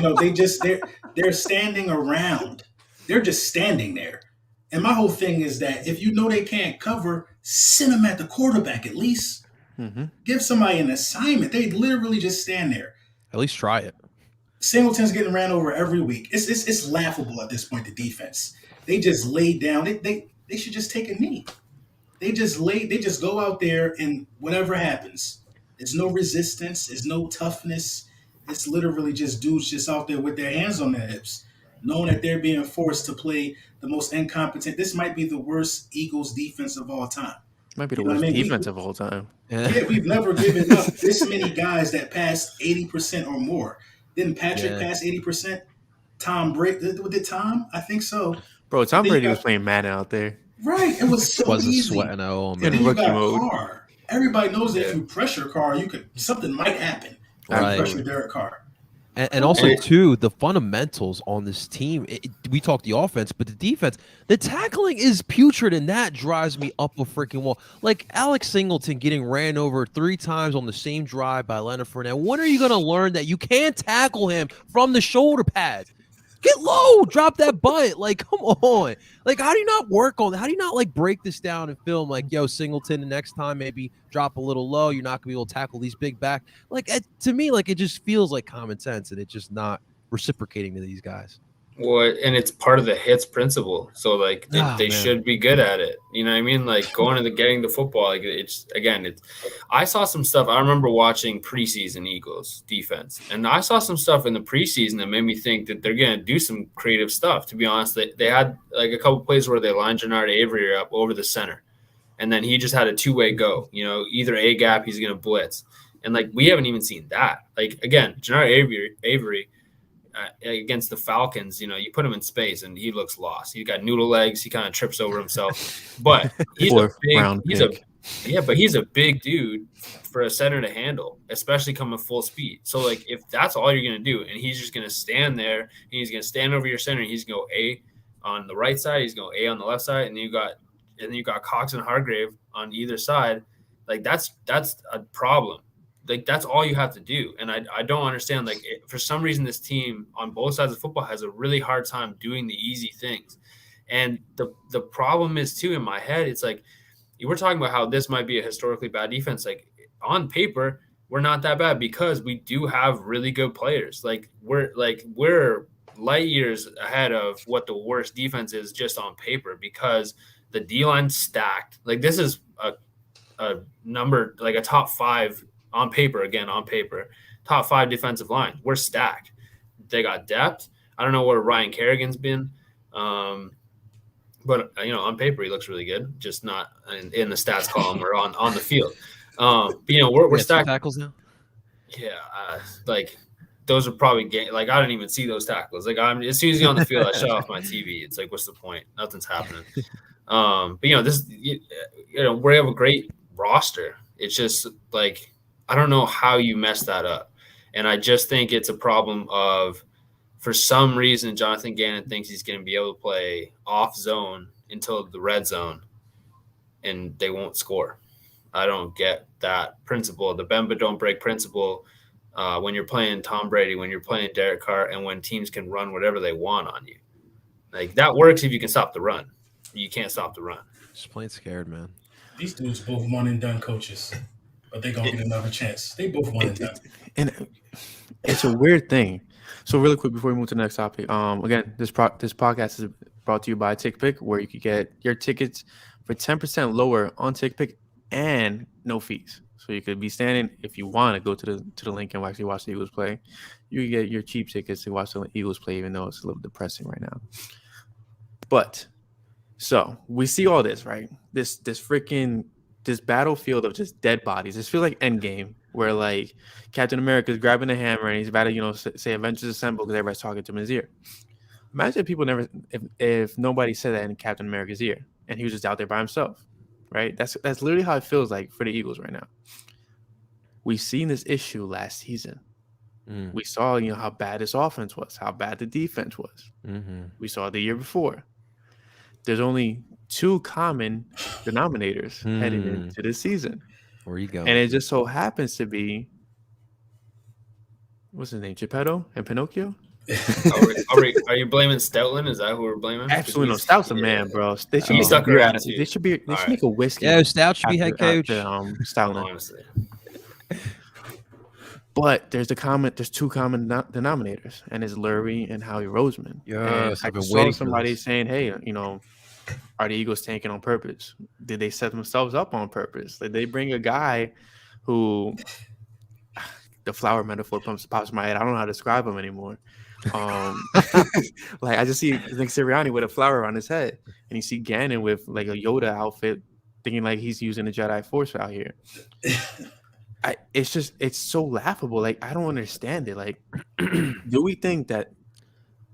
They're standing around. They're just standing there. And my whole thing is that if you know they can't cover, send them at the quarterback at least. Mm-hmm. Give somebody an assignment. They literally just stand there. At least try it. Singleton's getting ran over every week. It's laughable at this point, the defense. They just lay down. They should just take a knee. They just go out there and whatever happens. There's no resistance. There's no toughness. It's literally just dudes just out there with their hands on their hips, knowing that they're being forced to play the most incompetent. This might be the worst Eagles defense of all time. Might be the worst defense of all time. Yeah, we've never given up this many guys that passed 80% or more. Didn't Patrick pass 80%? Tom Brady, did Tom? I think so. Bro, Tom Brady was playing Madden out there. Right, it was so easy. Sweating out, man. In rookie mode. Carr. Everybody knows that if you pressure Carr, something might happen. Right. You pressure Derek Carr. And also, too, the fundamentals on this team. We talk the offense, but the defense, the tackling is putrid, and that drives me up a freaking wall. Like Alex Singleton getting ran over 3 times on the same drive by Leonard Fournette. When are you going to learn that you can't tackle him from the shoulder pads? Get low, drop that butt. Like, come on. Like, how do you not work on that? How do you not, like, break this down and film, like, yo, Singleton, the next time maybe drop a little low. You're not going to be able to tackle these big back. Like, to me, like, it just feels like common sense, and it's just not reciprocating to these guys. Well, and it's part of the hits principle. So, like, they should be good at it. You know what I mean? Like, going to getting the football. Like, I saw some stuff. I remember watching preseason Eagles defense, and I saw some stuff in the preseason that made me think that they're going to do some creative stuff. To be honest, they had like a couple plays where they lined Jannard Avery up over the center, and then he just had a 2-way go. You know, either A gap, he's going to blitz, and like we haven't even seen that. Like again, Jannard Avery. Against the Falcons, you know, you put him in space and he looks lost. He's got noodle legs. He kind of trips over himself. But he's a big dude for a center to handle, especially coming full speed. So, like, if that's all you're going to do, and he's just going to stand there, and he's going to stand over your center, and he's going to go A on the right side, he's going to A on the left side, and then you got Cox and Hargrave on either side. Like, that's a problem. Like, that's all you have to do. And I don't understand. Like, for some reason, this team on both sides of football has a really hard time doing the easy things. And the problem is, too, in my head, it's like you were talking about how this might be a historically bad defense. Like, on paper, we're not that bad because we do have really good players. Like, we're light years ahead of what the worst defense is just on paper because the D-line's stacked. Like, this is a number, like a top 5 on paper, top 5 defensive line. We're stacked. They got depth. I don't know where Ryan Kerrigan's been, but you know, on paper he looks really good. Just not in the stats column or on the field. But you know, we're stacked. Tackles now. Yeah, like those are probably like I don't even see those tackles. Like as soon as he's on the field, I shut off my TV. It's like, what's the point? Nothing's happening. But you know, we have a great roster. It's just like, I don't know how you mess that up. And I just think it's a problem of, for some reason, Jonathan Gannon thinks he's going to be able to play off zone until the red zone, and they won't score. I don't get that principle. The bend but don't break principle when you're playing Tom Brady, when you're playing Derek Carr, and when teams can run whatever they want on you. Like, that works if you can stop the run. You can't stop the run. Just plain scared, man. These dudes both one and done coaches. But they're going to get another chance. They both won and done. And it's a weird thing. So really quick before we move to the next topic, again, this podcast is brought to you by TickPick, where you could get your tickets for 10% lower on TickPick and no fees. So you could be standing, if you want to go to the link and actually watch the Eagles play, you can get your cheap tickets to watch the Eagles play, even though it's a little depressing right now. But so we see all this, right? This battlefield of just dead bodies. This feels like Endgame, where like Captain America's grabbing a hammer and he's about to, you know, say Avengers Assemble because everybody's talking to him in his ear. Imagine if people if nobody said that in Captain America's ear and he was just out there by himself, right? That's literally how it feels like for the Eagles right now. We've seen this issue last season. We saw, you know, how bad this offense was, how bad the defense was. We saw it the year before. There's only 2 common denominators heading into this season. Where you go? And it just so happens to be, what's his name, Geppetto and Pinocchio? Are you blaming Stoutland? Is that who we're blaming? Absolutely no. Stout's a man, bro. They should They should make a whiskey. Yeah, Stout should be head coach. Stoutland. Honestly. But there's 2 common denominators, and it's Lurie and Howie Roseman. Yes, I saw somebody saying, hey, you know, are the Eagles tanking on purpose? Did they set themselves up on purpose? Did they bring a guy who, the flower metaphor pops in my head. I don't know how to describe him anymore. Like, I just see Nick Sirianni with a flower on his head, and you see Gannon with like a Yoda outfit, thinking like he's using the Jedi Force out here. It's so laughable. Like, I don't understand it. Like, do we think that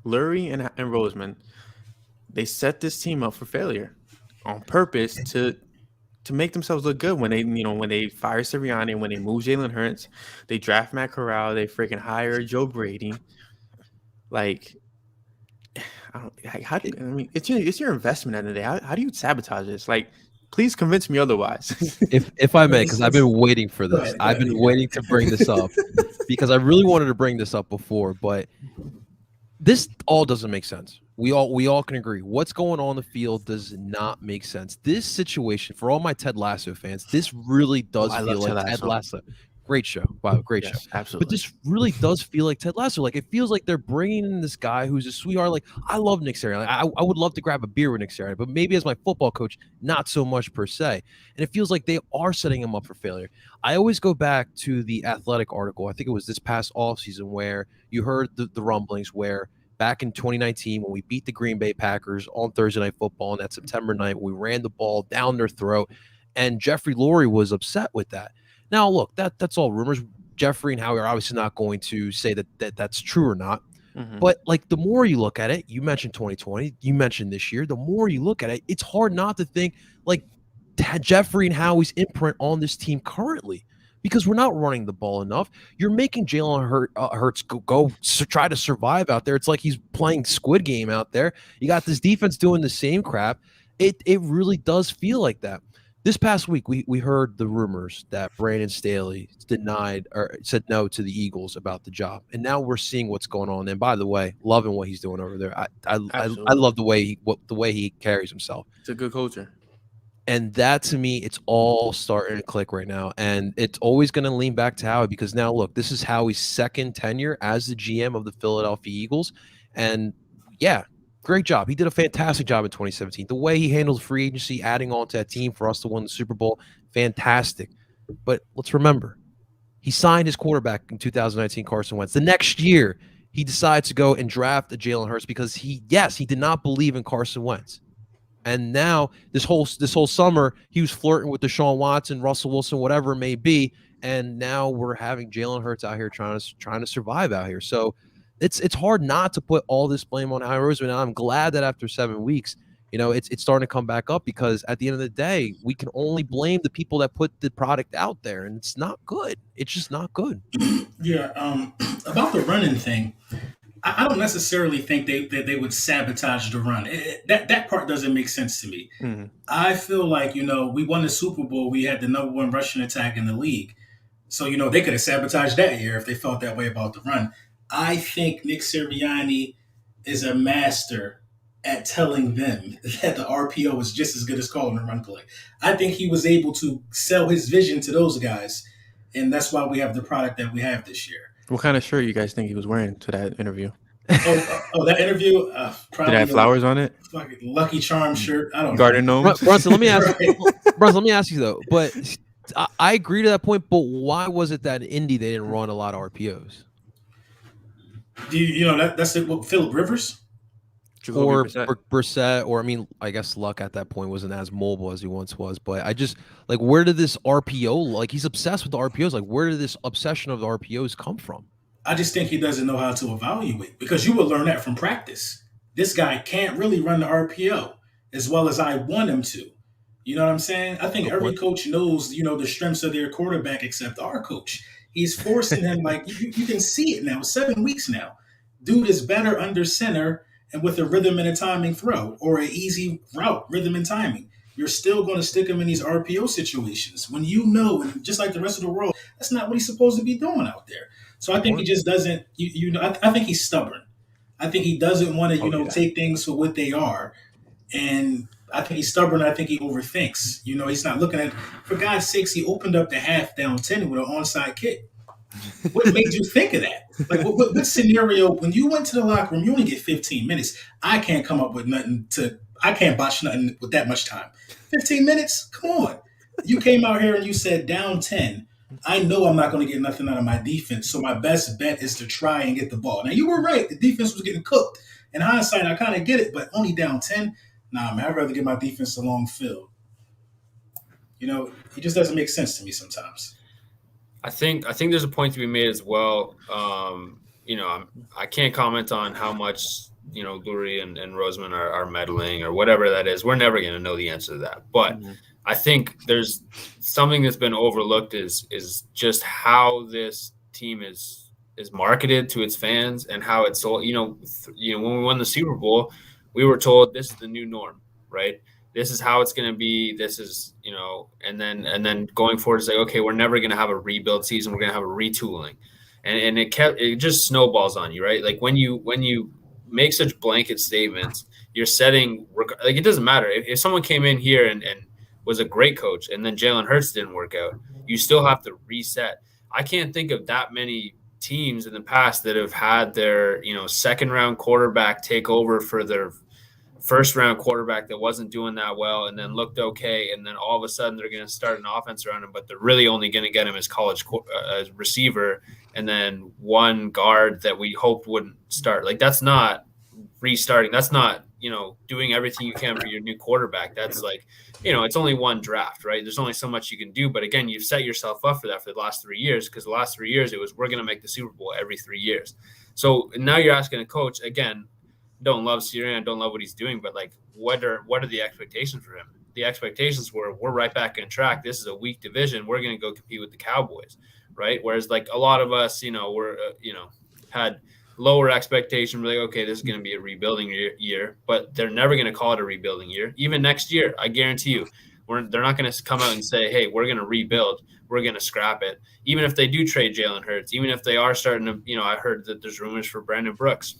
Lurie and Roseman, they set this team up for failure on purpose to to make themselves look good when they fire Sirianni and when they move Jalen Hurts, they draft Matt Corral, they freaking hire Joe Brady. Like, it's your investment at the end of the day. How do you sabotage this? Like, please convince me otherwise. if I may, because I've been waiting for this. Go ahead, I've been waiting to bring this up because I really wanted to bring this up before, but this all doesn't make sense. We all can agree. What's going on in the field does not make sense. This situation, for all my Ted Lasso fans, this really does feel like Ted Lasso. Great show. Wow, great show. Absolutely. But this really does feel like Ted Lasso. Like, it feels like they're bringing in this guy who's a sweetheart. Like, I love Nick Sirianni. I would love to grab a beer with Nick Sirianni, but maybe as my football coach, not so much per se. And it feels like they are setting him up for failure. I always go back to the Athletic article. I think it was this past offseason where you heard the rumblings where back in 2019 when we beat the Green Bay Packers on Thursday Night Football on that September night, we ran the ball down their throat, and Jeffrey Lurie was upset with that. Now, look, that's all rumors. Jeffrey and Howie are obviously not going to say that's true or not. Mm-hmm. But, like, the more you look at it, you mentioned 2020, you mentioned this year, the more you look at it, it's hard not to think, like, Jeffrey and Howie's imprint on this team currently, because we're not running the ball enough. You're making Jalen Hurts go try to survive out there. It's like he's playing Squid Game out there. You got this defense doing the same crap. It really does feel like that. This past week, we heard the rumors that Brandon Staley denied or said no to the Eagles about the job, and now we're seeing what's going on. And by the way, loving what he's doing over there. I love the way he carries himself. It's a good culture. And that, to me, it's all starting to click right now. And it's always going to lean back to Howie because now, look, this is Howie's second tenure as the GM of the Philadelphia Eagles. And, yeah, great job. He did a fantastic job in 2017. The way he handled free agency, adding on to that team for us to win the Super Bowl, fantastic. But let's remember, he signed his quarterback in 2019, Carson Wentz. The next year, he decided to go and draft a Jalen Hurts because he did not believe in Carson Wentz. And now this whole summer, he was flirting with Deshaun Watson, Russell Wilson, whatever it may be. And now we're having Jalen Hurts out here trying to survive out here. So it's hard not to put all this blame on Howie Roseman. And I'm glad that after 7 weeks, it's starting to come back up because at the end of the day, we can only blame the people that put the product out there, and it's not good. It's just not good. Yeah. About the running thing, I don't necessarily think they would sabotage the run. That part doesn't make sense to me. Mm-hmm. I feel like, we won the Super Bowl. We had the number one rushing attack in the league. So, they could have sabotaged that year if they felt that way about the run. I think Nick Sirianni is a master at telling them that the RPO is just as good as calling a run play. I think he was able to sell his vision to those guys, and that's why we have the product that we have this year. What kind of shirt you guys think he was wearing to that interview? That interview? Probably did it have flowers on it? Fucking Lucky Charm shirt. I don't know. Garden gnomes? Brunson, let me ask you, though. But I agree to that point, but why was it that in Indy they didn't run a lot of RPOs? That's it. What, Phillip Rivers? Or Brissett, or I guess Luck at that point wasn't as mobile as he once was. But I just where did this RPO? He's obsessed with the RPOs. Where did this obsession of the RPOs come from? I just think he doesn't know how to evaluate, because you would learn that from practice. This guy can't really run the RPO as well as I want him to. You know what I'm saying? I think every coach knows, the strengths of their quarterback except our coach. He's forcing him, you can see it now, 7 weeks now. Dude is better under center and with a rhythm and a timing throw, or an easy route, rhythm and timing. You're still going to stick him in these RPO situations when and just like the rest of the world, that's not what he's supposed to be doing out there. So I think he just doesn't, I think he's stubborn. I think he doesn't want to, take things for what they are. And I think he's stubborn. I think he overthinks. He's not looking at, for God's sakes, he opened up the half down 10 with an onside kick. What made you think of that? What scenario, when you went to the locker room, you only get 15 minutes. I can't come up with I can't botch nothing with that much time. 15 minutes? Come on. You came out here and you said down 10. I know I'm not going to get nothing out of my defense, so my best bet is to try and get the ball. Now, you were right. The defense was getting cooked. In hindsight, I kind of get it, but only down 10? Nah, man, I'd rather get my defense a long field. It just doesn't make sense to me sometimes. I think there's a point to be made as well. I can't comment on how much, Lurie and Roseman are meddling or whatever that is. We're never going to know the answer to that. But I think there's something that's been overlooked is just how this team is marketed to its fans and how it's sold. When we won the Super Bowl, we were told this is the new norm, right? This is how it's going to be. This is, and then going forward, it's like, okay, we're never going to have a rebuild season. We're going to have a retooling, and it just snowballs on you, right? Like when you make such blanket statements, you're setting, like, it doesn't matter if someone came in here and was a great coach and then Jalen Hurts didn't work out, you still have to reset. I can't think of that many teams in the past that have had their, second round quarterback take over for their first round quarterback that wasn't doing that well and then looked okay. And then all of a sudden they're going to start an offense around him, but they're really only going to get him as college receiver. And then one guard that we hoped wouldn't start. Like, that's not restarting. That's not, doing everything you can for your new quarterback. That's like, it's only one draft, right? There's only so much you can do. But again, you've set yourself up for that for the last 3 years, because the last 3 years it was, we're going to make the Super Bowl every 3 years. So now you're asking a coach, again, don't love Sirianni, don't love what he's doing, but like, what are the expectations for him? The expectations were, we're right back on track. This is a weak division. We're going to go compete with the Cowboys, right? Whereas like a lot of us, we're had lower expectation. We're like, okay, this is going to be a rebuilding year, but they're never going to call it a rebuilding year. Even next year, I guarantee you, they're not going to come out and say, hey, we're going to rebuild. We're going to scrap it. Even if they do trade Jalen Hurts, even if they are starting to, I heard that there's rumors for Brandon Brooks.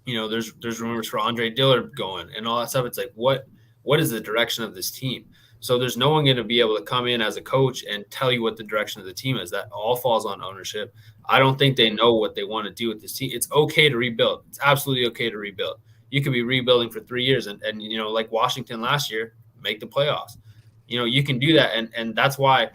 There's rumors for Andre Dillard going and all that stuff. It's like, what is the direction of this team? So there's no one going to be able to come in as a coach and tell you what the direction of the team is. That all falls on ownership. I don't think they know what they want to do with this team. It's okay to rebuild. It's absolutely okay to rebuild. You could be rebuilding for 3 years and like Washington last year, make the playoffs. You can do that. And that's why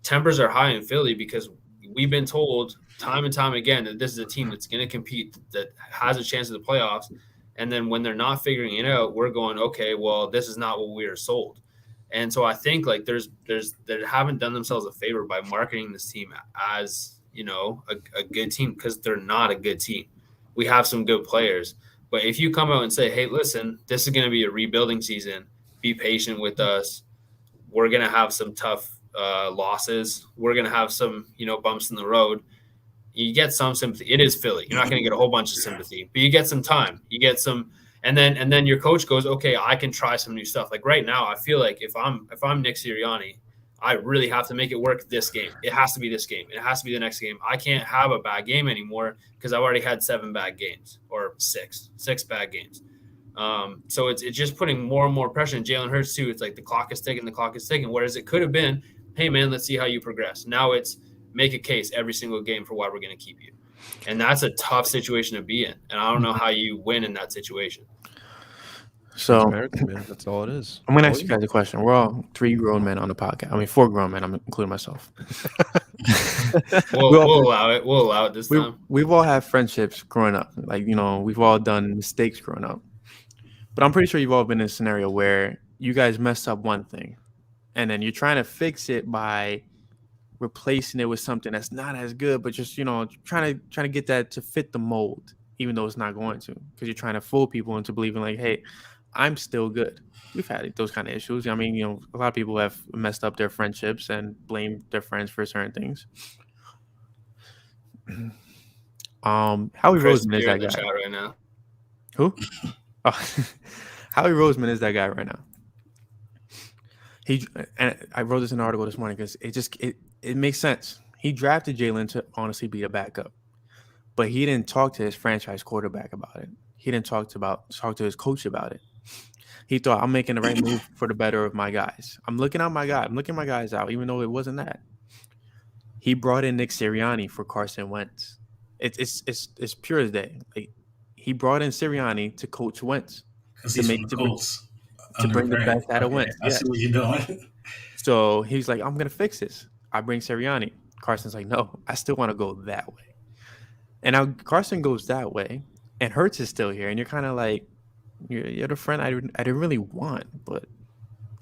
tempers are high in Philly, because we've been told time and time again that this is a team that's going to compete, that has a chance at the playoffs. And then when they're not figuring it out, we're going, okay, well, this is not what we are sold. And so I think like they haven't done themselves a favor by marketing this team as, a good team, because they're not a good team. We have some good players, but if you come out and say, hey, listen, this is going to be a rebuilding season, be patient with us. We're going to have some tough losses. We're going to have some, bumps in the road. You get some sympathy. It is Philly. You're not going to get a whole bunch of sympathy, but you get some time. You get some, and then your coach goes, okay, I can try some new stuff. Like right now, I feel like if I'm Nick Sirianni, I really have to make it work this game. It has to be this game. It has to be the next game. I can't have a bad game anymore, because I've already had 7 bad games, or six bad games. So it's just putting more and more pressure on Jalen Hurts too. It's like the clock is ticking. Whereas it could have been, hey man, let's see how you progress. Now it's make a case every single game for why we're going to keep you. And that's a tough situation to be in. And I don't know how you win in that situation. So man, that's all it is. I'm going to ask you guys a question. We're all 3 grown men on the podcast. I mean, 4 grown men. I'm including myself. We'll allow it. We'll allow it this time. We've all had friendships growing up. Like, we've all done mistakes growing up. But I'm pretty sure you've all been in a scenario where you guys messed up one thing, and then you're trying to fix it by replacing it with something that's not as good, but just, trying to get that to fit the mold, even though it's not going to, because you're trying to fool people into believing like, hey, I'm still good. We've had those kind of issues. I mean, a lot of people have messed up their friendships and blamed their friends for certain things. Howie Roseman is that guy right now. Who? Oh, Howie Roseman is that guy right now. And I wrote this in an article this morning because it makes sense. He drafted Jalen to honestly be a backup, but he didn't talk to his franchise quarterback about it. He didn't talk to his coach about it. He thought, I'm making the right move for the better of my guys. I'm looking my guys out, even though it wasn't that. He brought in Nick Sirianni for Carson Wentz. It's pure as day. Like, he brought in Sirianni to coach Wentz to bring the best out of Wentz. I see what you're doing. So he's like, I'm gonna fix this. I bring Sirianni. Carson's like, no, I still want to go that way. And now Carson goes that way, and Hurts is still here, and you're kind of like, you're the friend I didn't really want, but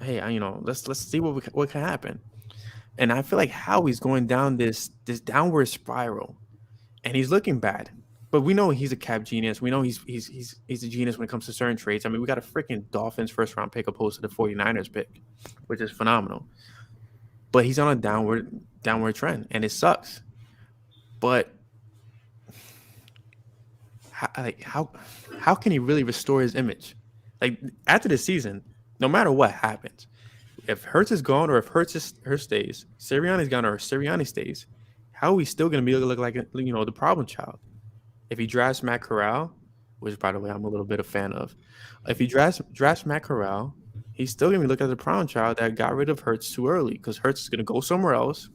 hey, let's see what can happen. And I feel like Howie's going down this downward spiral, and he's looking bad. But we know he's a cap genius. We know he's a genius when it comes to certain trades. I mean, we got a freaking Dolphins first round pick opposed to the 49ers pick, which is phenomenal. But he's on a downward trend, and it sucks. But how can he really restore his image? Like after the season, no matter what happens, if Hurts is gone or if Hurts stays, Sirianni's gone or Sirianni stays, how are we still going to be look like the problem child? If he drafts Matt Corral, which by the way I'm a little bit a fan of, if he drafts Matt Corral, he's still going to be looking at the problem child that got rid of Hurts too early because Hurts is going to go somewhere else,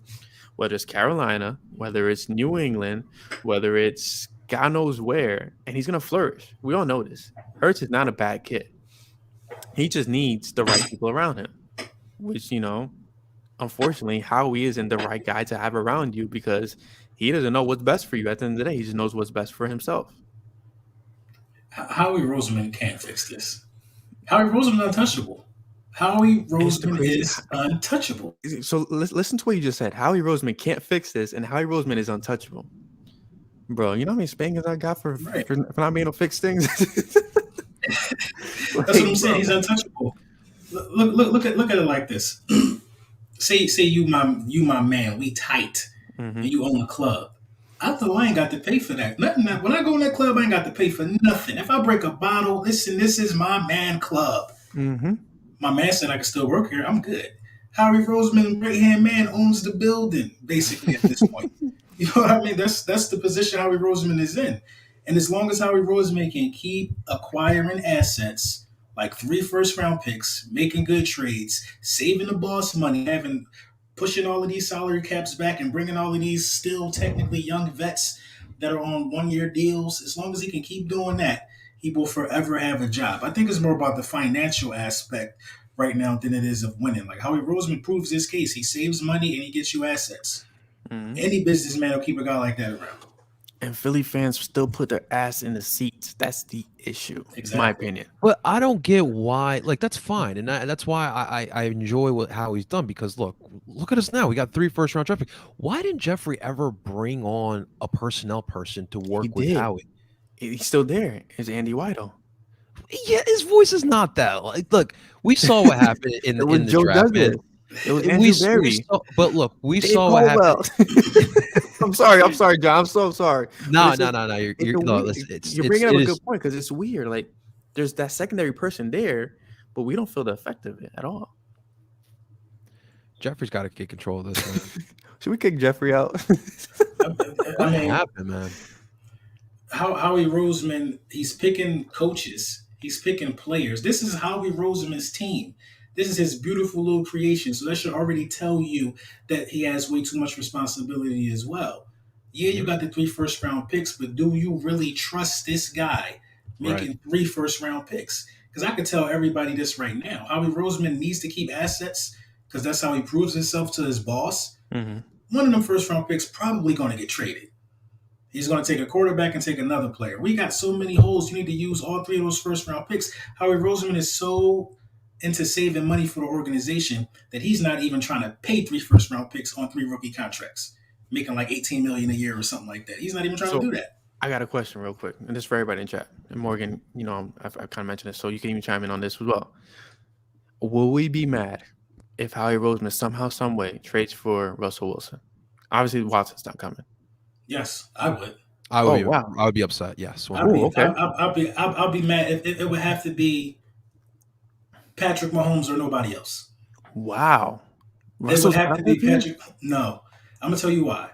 whether it's Carolina, whether it's New England, whether it's God knows where, and he's going to flourish. We all know this. Hurts is not a bad kid. He just needs the right people around him, which, unfortunately, Howie isn't the right guy to have around you because he doesn't know what's best for you. At the end of the day, he just knows what's best for himself. Howie Roseman can't fix this. Howie Roseman is untouchable. Howie Roseman is untouchable. So listen to what you just said. Howie Roseman can't fix this, and Howie Roseman is untouchable. Bro, you know how many spankings I got for not being able to fix things? That's what I'm saying. He's untouchable. Look at it like this. say you my man. We tight, and you own a club. I ain't got to pay for that. Nothing. When I go in that club, I ain't got to pay for nothing. If I break a bottle, listen, this is my man club. Mm-hmm. My man said I can still work here. I'm good. Howie Roseman, right-hand man, owns the building, basically, at this point. You know what I mean? That's the position Howie Roseman is in. And as long as Howie Roseman can keep acquiring assets, like 3 first-round picks, making good trades, saving the boss money, pushing all of these salary caps back and bringing all of these still technically young vets that are on one-year deals, as long as he can keep doing that, he will forever have a job. I think it's more about the financial aspect right now than it is of winning. Like Howie Roseman proves his case. He saves money and he gets you assets. Mm-hmm. Any businessman will keep a guy like that around. And Philly fans still put their ass in the seats. That's the issue, in my opinion. But I don't get why. Like, that's fine. And that's why I enjoy how he's done. Because, look at us now. We got 3 first-round draft picks. Why didn't Jeffrey ever bring on a personnel person to work with Howie? He's still there. It's Andy Weidel. Yeah, his voice is not that. Like, look, we saw what happened in the Joe draft. Man. It was Andrew Berry. But look, we saw what happened. I'm sorry, John. I'm so sorry. No. You're bringing up a good point because it's weird. Like, there's that secondary person there, but we don't feel the effect of it at all. Jeffrey's got to get control of this, man. Should we kick Jeffrey out? What happened, man? Howie Roseman, he's picking coaches. He's picking players. This is Howie Roseman's team. This is his beautiful little creation. So that should already tell you that he has way too much responsibility as well. Yeah, you got the 3 first-round picks, but do you really trust this guy making 3 first-round picks? Because I can tell everybody this right now. Howie Roseman needs to keep assets because that's how he proves himself to his boss. Mm-hmm. One of them first-round picks probably going to get traded. He's going to take a quarterback and take another player. We got so many holes. You need to use all 3 of those first-round picks. Howie Roseman is so into saving money for the organization that he's not even trying to pay 3 first-round picks on 3 rookie contracts, making like $18 million a year or something like that. He's not even trying to do that. I got a question real quick, and this is for everybody in chat. And Morgan, I've kind of mentioned this, so you can even chime in on this as well. Will we be mad if Howie Roseman somehow, some way trades for Russell Wilson? Obviously, Watson's not coming. Yes, I would. I would be upset. Yes. Okay. I'll be mad if it would have to be Patrick Mahomes or nobody else. Wow. It would have to be Patrick. No, I'm gonna tell you why.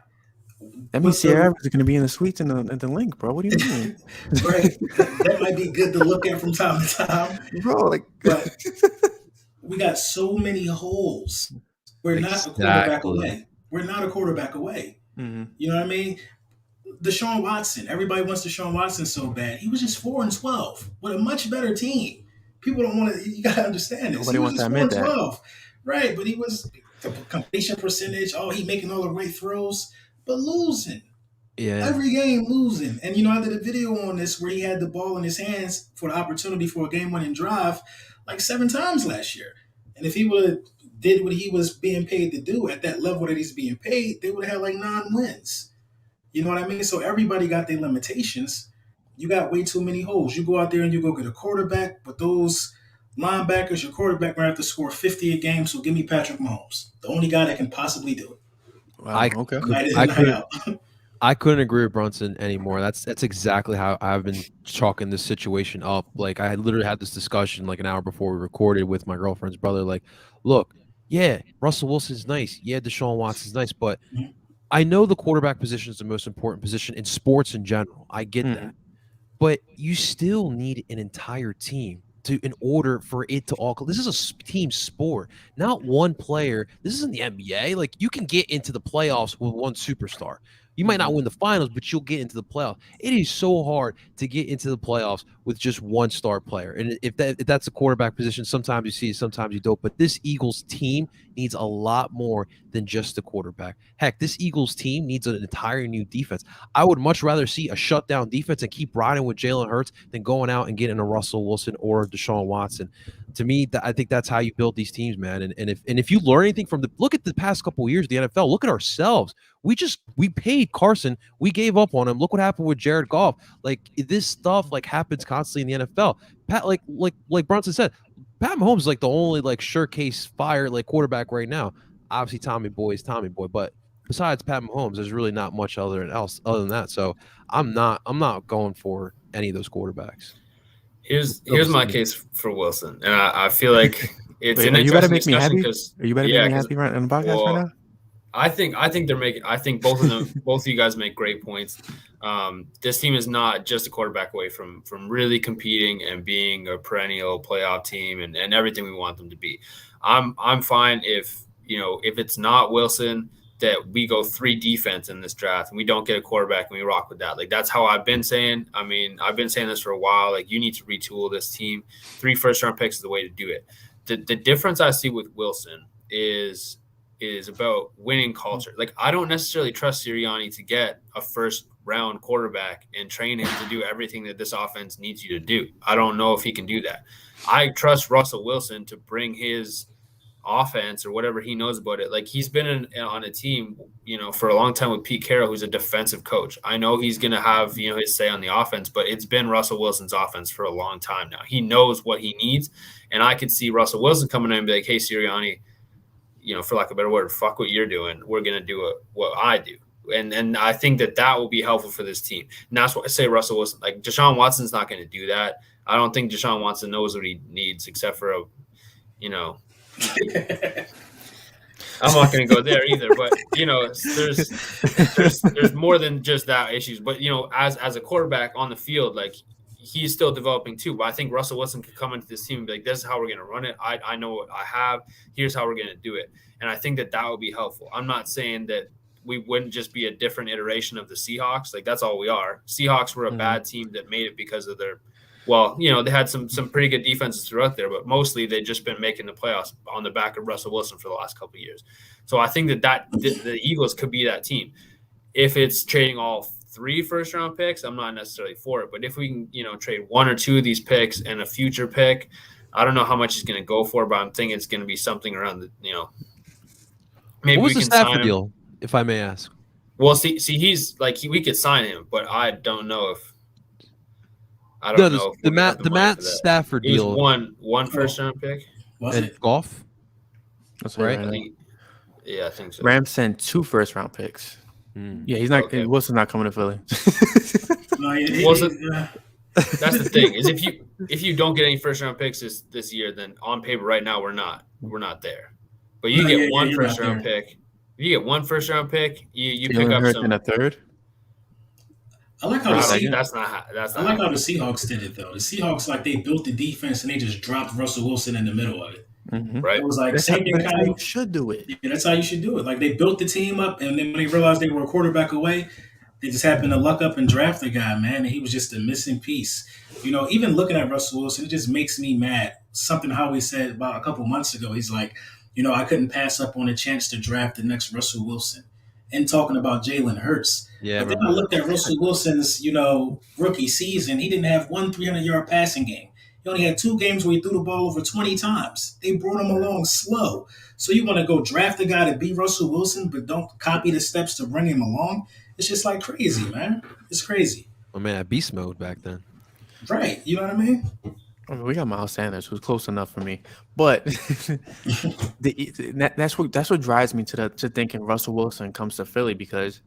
That means Sierra is going to be in the suites in the link, bro. What do you mean? Right. That might be good to look at from time to time, bro. But we got so many holes. We're not a quarterback away. We're not a quarterback away. Mm-hmm. You know what I mean? Deshaun Watson. Everybody wants Deshaun Watson so bad. He was just 4-12 with a much better team. People don't want to. You got to understand this. Nobody wants to admit that. Right, but he was the completion percentage. He making all the right throws, but losing. Yeah, every game losing. And I did a video on this where he had the ball in his hands for the opportunity for a game-winning drive like 7 times last year. And if he would have did what he was being paid to do at that level that he's being paid, they would have had like 9 wins. You know what I mean? So everybody got their limitations. You got way too many holes. You go out there and you go get a quarterback, but those linebackers, your quarterback going to have to score 50 a game. So give me Patrick Mahomes, the only guy that can possibly do it. Wow. Okay. Night in I and night couldn't, out. I couldn't agree with Brunson anymore. That's exactly how I've been chalking this situation up. Like I literally had this discussion like an hour before we recorded with my girlfriend's brother. Like, look, yeah, Russell Wilson's nice. Yeah, Deshaun Watson's nice, but I know the quarterback position is the most important position in sports in general. I get that. But you still need an entire team in order for it to all. This is a team sport, not one player. This isn't the NBA. Like you can get into the playoffs with one superstar. You might not win the finals, but you'll get into the playoffs. It is so hard to get into the playoffs with just one star player. And if that's a quarterback position, sometimes you see it, sometimes you don't. But this Eagles team needs a lot more than just the quarterback. Heck, this Eagles team needs an entire new defense. I would much rather see a shutdown defense and keep riding with Jalen Hurts than going out and getting a Russell Wilson or a Deshaun Watson. To me, I think that's how you build these teams, man. And if you learn anything from look at the past couple of years of the NFL, look at ourselves. We paid Carson, we gave up on him. Look what happened with Jared Goff. Like this stuff like happens constantly in the NFL. Pat, like Brunson said, Pat Mahomes is like the only like sure case fire like quarterback right now. Obviously, Tommy Boy is Tommy Boy, but besides Pat Mahomes, there's really not much other than that. So I'm not going for any of those quarterbacks. Here's my case for Wilson, and I feel like it's an you better interesting make me discussion happy. because Are you better make me happy right on the podcast right now? I think they're making. I think both of you guys make great points. This team is not just a quarterback away from really competing and being a perennial playoff team and everything we want them to be. I'm fine if it's not Wilson, that we go 3 defense in this draft and we don't get a quarterback and we rock with that. Like that's how I've been saying. I mean, I've been saying this for a while. Like you need to retool this team. 3 first-round picks is the way to do it. The difference I see with Wilson is about winning culture. Like I don't necessarily trust Sirianni to get a first-round quarterback and train him to do everything that this offense needs you to do. I don't know if he can do that. I trust Russell Wilson to bring his offense or whatever he knows about it. Like he's been on a team, for a long time with Pete Carroll, who's a defensive coach. I know he's going to have, his say on the offense, but it's been Russell Wilson's offense for a long time now. He knows what he needs. And I could see Russell Wilson coming in and be like, hey, Sirianni, for lack of a better word, fuck what you're doing. We're going to do what I do. And I think that will be helpful for this team. And that's what I say Russell Wilson, like Deshaun Watson's not going to do that. I don't think Deshaun Watson knows what he needs except for I'm not going to go there either, but there's more than just that issues. But as a quarterback on the field, like he's still developing too. But I think Russell Wilson could come into this team and be like, "This is how we're going to run it. I know what I have. Here's how we're going to do it." And I think that would be helpful. I'm not saying that we wouldn't just be a different iteration of the Seahawks. Like that's all we are. Seahawks were a bad team that made it because of their. Well, they had some pretty good defenses throughout there, but mostly they've just been making the playoffs on the back of Russell Wilson for the last couple of years. So I think that the Eagles could be that team. If it's trading all 3 first-round picks, I'm not necessarily for it. But if we can, trade 1 or 2 of these picks and a future pick, I don't know how much he's going to go for, but I'm thinking it's going to be something around the, maybe what was we the can sign Stafford him. deal, if I may ask? Well, see, he's like we could sign him, but I don't know if. I don't know. The Matt Stafford deal. He was one first-round pick. And golf. That's right. I think so. Rams sent 2 first-round picks. Yeah, he's not. Okay. Wilson's not coming to Philly. That's the thing is if you don't get any first-round picks this year, then on paper right now we're not there. But you get one first-round pick. You get 1 first-round pick. You pick up some in a third. I like how how the Seahawks did it though. The Seahawks they built the defense and they just dropped Russell Wilson in the middle of it. Mm-hmm. Right. It was like that's same thing. how you should do it. Yeah, that's how you should do it. Like they built the team up, and then when they realized they were a quarterback away, they just happened to luck up and draft the guy, man. And he was just a missing piece. Even looking at Russell Wilson, it just makes me mad. Something Howie said about a couple months ago. He's like, I couldn't pass up on a chance to draft the next Russell Wilson. And talking about Jalen Hurts. Yeah, but then I looked at Russell Wilson's, rookie season. He didn't have one 300-yard passing game. He only had 2 games where he threw the ball over 20 times. They brought him along slow. So you want to go draft a guy to be Russell Wilson, but don't copy the steps to bring him along? It's just like crazy, man. It's crazy. Oh man, beast mode back then. Right. You know what I mean? I mean, we got Miles Sanders, who's close enough for me, but that's what drives me to thinking Russell Wilson comes to Philly, because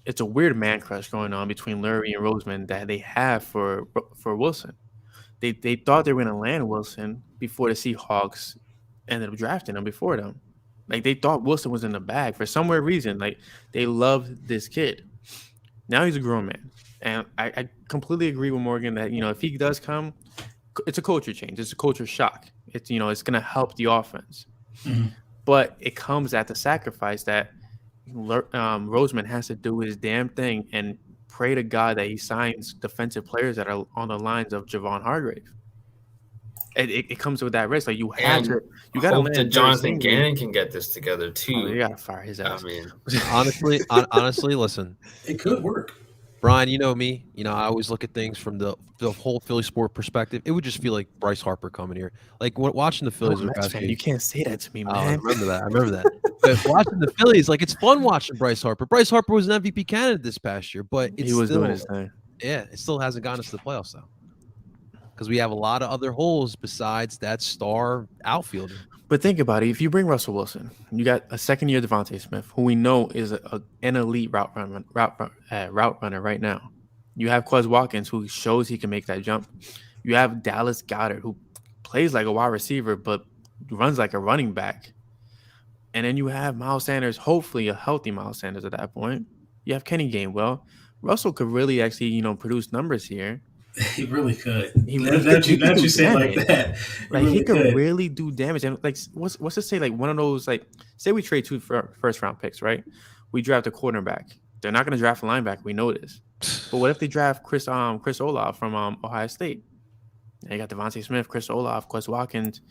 it's a weird man crush going on between Lurie and Roseman that they have for Wilson. They thought they were going to land Wilson before the Seahawks ended up drafting him before them. Like, they thought Wilson was in the bag for some weird reason. Like, they loved this kid. Now he's a grown man. And I completely agree with Morgan that, if he does come, it's a culture change. It's a culture shock. It's, it's going to help the offense. Mm-hmm. But it comes at the sacrifice that Roseman has to do his damn thing and pray to God that he signs defensive players that are on the lines of Javon Hargrave. It comes with that risk. Like, you got to hope that Jonathan Gannon can get this together too. Oh, you got to fire his ass. I mean, honestly, listen, it could work. Bryan, you know me. I always look at things from the whole Philly sport perspective. It would just feel like Bryce Harper coming here. Like, watching the Phillies. You can't say that to me, man. I remember that. But watching the Phillies, like, it's fun watching Bryce Harper. Bryce Harper was an MVP candidate this past year, but he was doing his thing. Yeah, it still hasn't gotten us to the playoffs, though. Because we have a lot of other holes besides that star outfielder. But think about it. If you bring Russell Wilson, you got a second-year Devontae Smith, who we know is an elite route runner right now. You have Quez Watkins, who shows he can make that jump. You have Dallas Goedert, who plays like a wide receiver but runs like a running back. And then you have Miles Sanders, hopefully a healthy Miles Sanders at that point. You have Kenny Gainwell. Russell could really actually, produce numbers here. He really could. Now you say it like that. He could really do damage. And like, what's to say? Like, one of those, like, say we trade 2 first round picks, right? We draft a quarterback. They're not going to draft a linebacker. We know this. But what if they draft Chris Olave from Ohio State? And you got Devontae Smith, Chris Olave, Quez Watkins,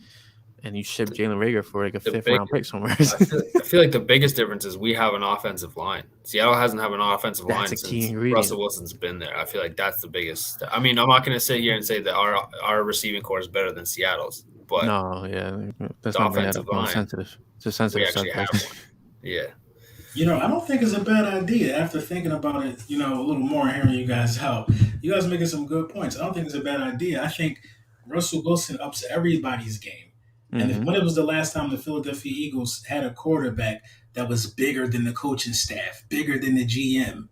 and you ship Jalen Reagor for like a 5th round pick somewhere. I feel like the biggest difference is we have an offensive line. Seattle hasn't had an offensive line since Russell Wilson's been there. I feel like that's the biggest. I mean, I'm not going to sit here and say that our receiving core is better than Seattle's, but that's the offensive line. Sensitive. It's a sensitive subject. Yeah. I don't think it's a bad idea after thinking about it, a little more and hearing you guys out. You guys are making some good points. I don't think it's a bad idea. I think Russell Wilson ups everybody's game. And when it was the last time the Philadelphia Eagles had a quarterback that was bigger than the coaching staff, bigger than the GM,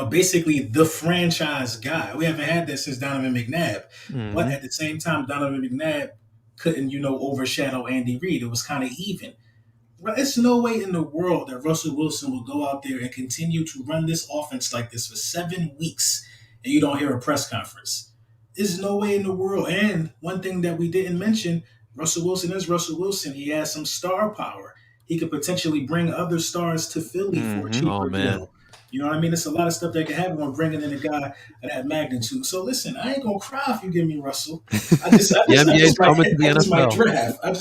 basically the franchise guy. We haven't had that since Donovan McNabb. But at the same time, Donovan McNabb couldn't, overshadow Andy Reid. It was kind of even. There's no way in the world that Russell Wilson will go out there and continue to run this offense like this for 7 weeks and you don't hear a press conference. There's no way in the world. And one thing that we didn't mention, Russell Wilson is Russell Wilson. He has some star power. He could potentially bring other stars to Philly for a cheaper deal. You know what I mean? It's a lot of stuff that can happen when bringing in a guy of that magnitude. So listen, I ain't gonna cry if you give me Russell. I just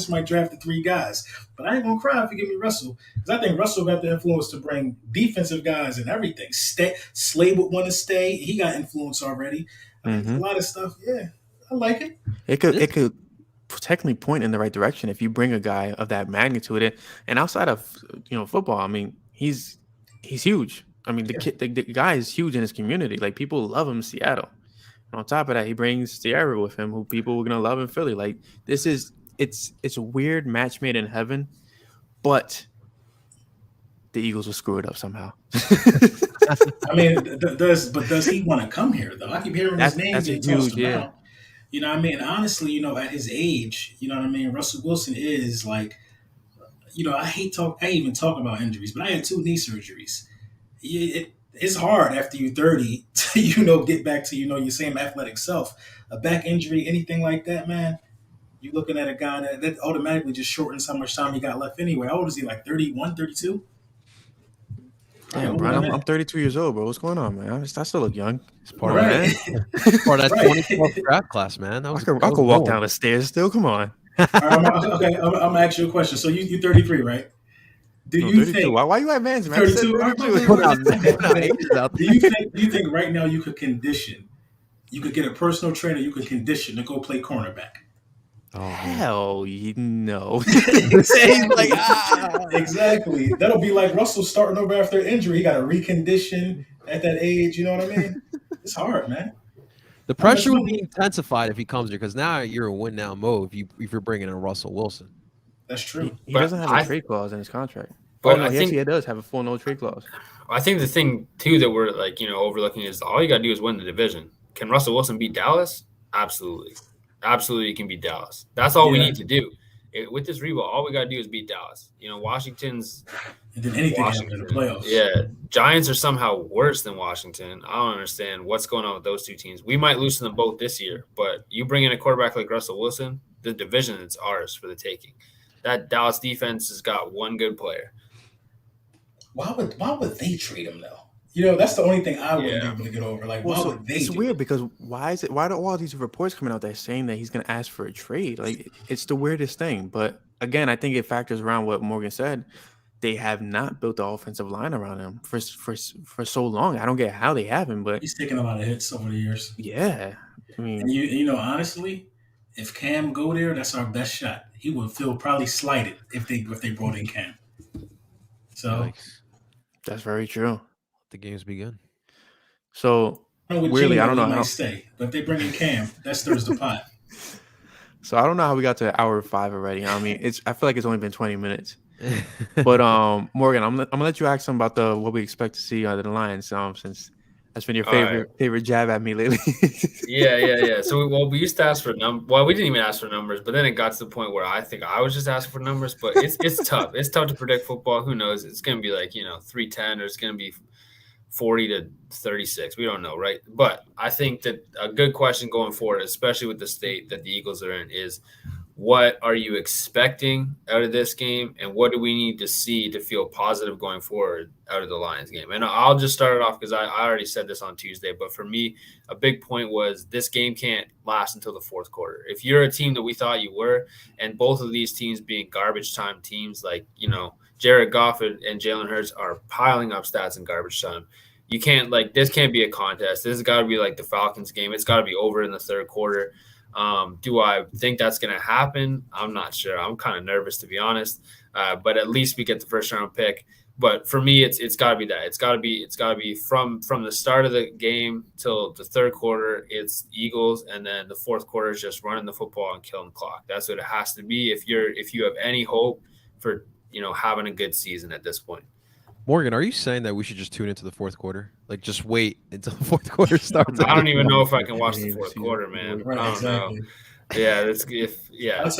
might draft the 3 guys, but I ain't gonna cry if you give me Russell, because I think Russell got the influence to bring defensive guys and everything. Slade would want to stay. He got influence already. I mean, a lot of stuff. Yeah, I like it. It could technically point in the right direction if you bring a guy of that magnitude. And outside of football, I mean, he's huge. I mean, the guy is huge in his community. Like, people love him in Seattle. And on top of that, he brings Sierra with him, who people are gonna love in Philly. Like, it's a weird match made in heaven, but the Eagles will screw it up somehow. I mean, does he want to come here though? I keep hearing his name get tossed around. You know what I mean? Honestly, at his age, you know what I mean? Russell Wilson is like, I even talk about injuries, but I had 2 knee surgeries. It's hard after you're 30 to, get back to, your same athletic self. A back injury, anything like that, man, you're looking at a guy that automatically just shortens how much time he got left anyway. How old is he, like 31, 32? Damn, Bryan, I'm 32 years old, bro. What's going on, man? I still look young. It's part of that. Part of that 2012 draft class, man. I could walk down the stairs still. Come on. Right, I'm gonna ask you a question. So you're 33, right? Do you 32. think? Why you at man's, man? 32. Do you think right now you could get a personal trainer, you could condition to go play cornerback? Oh, Hell, no. Exactly. ah. Exactly. That'll be like Russell starting over after an injury. He got to recondition at that age. You know what I mean? It's hard, man. The I miss pressure would my. be intensified if he comes here because now you're a win now mode if you're bringing in Russell Wilson. That's he, true. he But doesn't have a trade clause in his contract. Oh but no, I yes, think he does have a full no trade clause. I think the thing too that we're like overlooking is all you got to do is win the division. Can Russell Wilson beat Dallas? Absolutely, absolutely, he can beat Dallas. That's all we Yeah. need to do. With this rebuild, all we got to do is beat Dallas. Washington's And then anything happen in the Washington. playoffs. Yeah, Giants are somehow worse than Washington. I don't understand what's going on with those two teams. We might lose to them both this year, but you bring in a quarterback like Russell Wilson, the division is ours for the taking. That Dallas defense has got one good player. Why would they trade him though? That's the only thing I wouldn't be able to get over. Like, why would they? It's do weird it? because why do all these reports coming out there saying that he's going to ask for a trade? Like, it's the weirdest thing. But again, I think it factors around what Morgan said. They have not built the offensive line around him for so long. I don't get how they haven't, but He's taken a lot of hits over the years. yeah, I mean, And honestly, if Cam go there, that's our best shot. He would feel probably slighted if they brought in Cam. So Yikes. that's very true. Let the games begin. So with weirdly, Geno, I don't know he how. might stay, but if they bring in Cam, that stirs the pot. So I don't know how we got to hour 5 already. I mean, I feel like it's only been 20 minutes. But Morgan, I'm gonna let you ask some about what we expect to see out of the Lions. Since that's been your favorite jab at me lately. Yeah. So we used to ask for Well, we didn't even ask for numbers, but then it got to the point where I think I was just asking for numbers. But it's tough. It's tough to predict football. Who knows? It's gonna be like 310 or it's gonna be 40 to 36. We don't know, right? But I think that a good question going forward, especially with the state that the Eagles are in, is what are you expecting out of this game, and what do we need to see to feel positive going forward out of the Lions game? And I'll just start it off because I already said this on Tuesday, but for me, a big point was this game can't last until the fourth quarter. If you're a team that we thought you were, and both of these teams being garbage time teams, like, Jared Goff and Jalen Hurts are piling up stats in garbage time. You can't, this can't be a contest. This has got to be like the Falcons game. It's got to be over in the third quarter. Do I think that's going to happen? I'm not sure. I'm kind of nervous, to be honest. But at least we get the first round pick. But for me, it's got to be that. It's got to be from the start of the game till the third quarter. It's Eagles, and then the fourth quarter is just running the football and killing the clock. That's what it has to be if you have any hope for having a good season at this point. Morgan, are you saying that we should just tune into the fourth quarter? Like, just wait until the fourth quarter starts? I don't even know if I can watch the fourth quarter, man. Right, I don't exactly. know. Yeah, I'll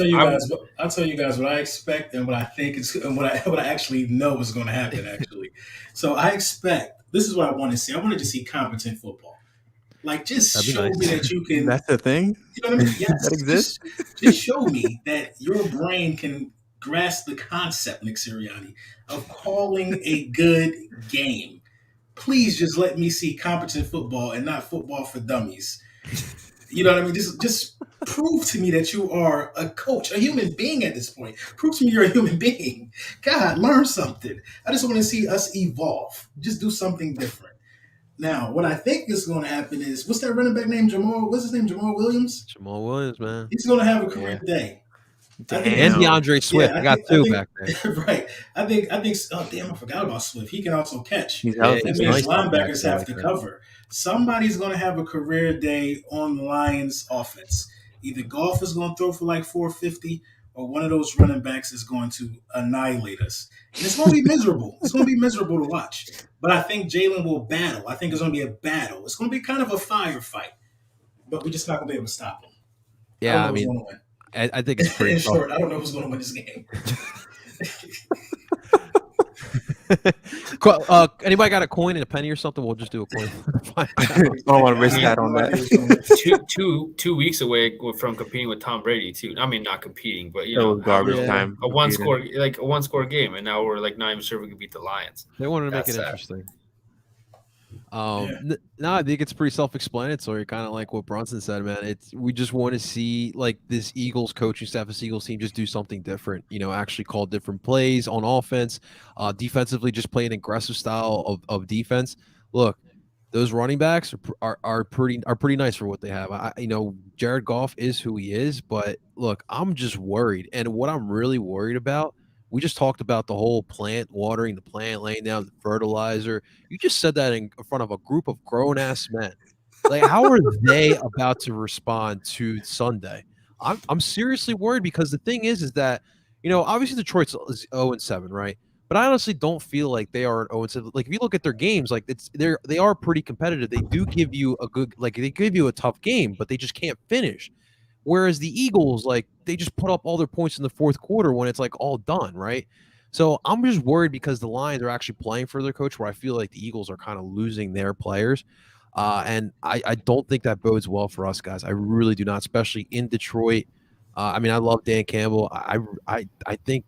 tell you guys what I expect and what I think and what I actually know is going to happen. Actually, so I expect this is what I want to see. I wanted to see competent football. Like, just show me that you can. That's the thing. You know what I mean? Yes, that exists. Just show me that your brain can grasp the concept, Nick Sirianni, of calling a good game. Please just let me see competent football and not football for dummies. You know what I mean? Just prove to me that you are a coach, a human being at this point. Prove to me you're a human being. God, learn something. I just want to see us evolve. Just do something different. Now, what I think is going to happen is, what's that running back named Jamal? What's his name? Jamal Williams? Jamal Williams, man. He's going to have a career day. And DeAndre Swift. I got two back there. Right. I think. Oh, damn! I forgot about Swift. He can also catch. He's healthy. That means linebackers have to cover. Somebody's going to have a career day on the Lions offense. Either Goff is going to throw for like 450, or one of those running backs is going to annihilate us. And it's going to be miserable. It's going to be miserable to watch. But I think Jalen will battle. I think it's going to be a battle. It's going to be kind of a firefight. But we're just not going to be able to stop him. Yeah, I mean, I think it's pretty short. I don't know who's going to win this game. Anybody got a coin and a penny or something? We'll just do a coin. I don't want to risk that on that. two weeks away from competing with Tom Brady too. I mean, not competing, but garbage time. A one score game, and now we're like not even sure we can beat the Lions. They wanted to make it interesting. No, I think it's pretty self-explanatory, kind of like what Brunson said, man. We just want to see like this Eagles coaching staff, this Eagles team just do something different, actually call different plays on offense, defensively, just play an aggressive style of defense. Look, those running backs are pretty nice for what they have. Jared Goff is who he is, but look, I'm just worried. And what I'm really worried about, we just talked about the whole plant watering the plant, laying down the fertilizer. You just said that in front of a group of grown ass men. Like, how are they about to respond to Sunday? I'm seriously worried because the thing is that obviously Detroit's 0-7, right? But I honestly don't feel like they are an 0-7. Like, if you look at their games, like they are pretty competitive. They do give you they give you a tough game, but they just can't finish. Whereas the Eagles, like, they just put up all their points in the fourth quarter when it's like all done, right? So I'm just worried because the Lions are actually playing for their coach, where I feel like the Eagles are kind of losing their players. And I don't think that bodes well for us, guys. I really do not, especially in Detroit. I mean, I love Dan Campbell. I think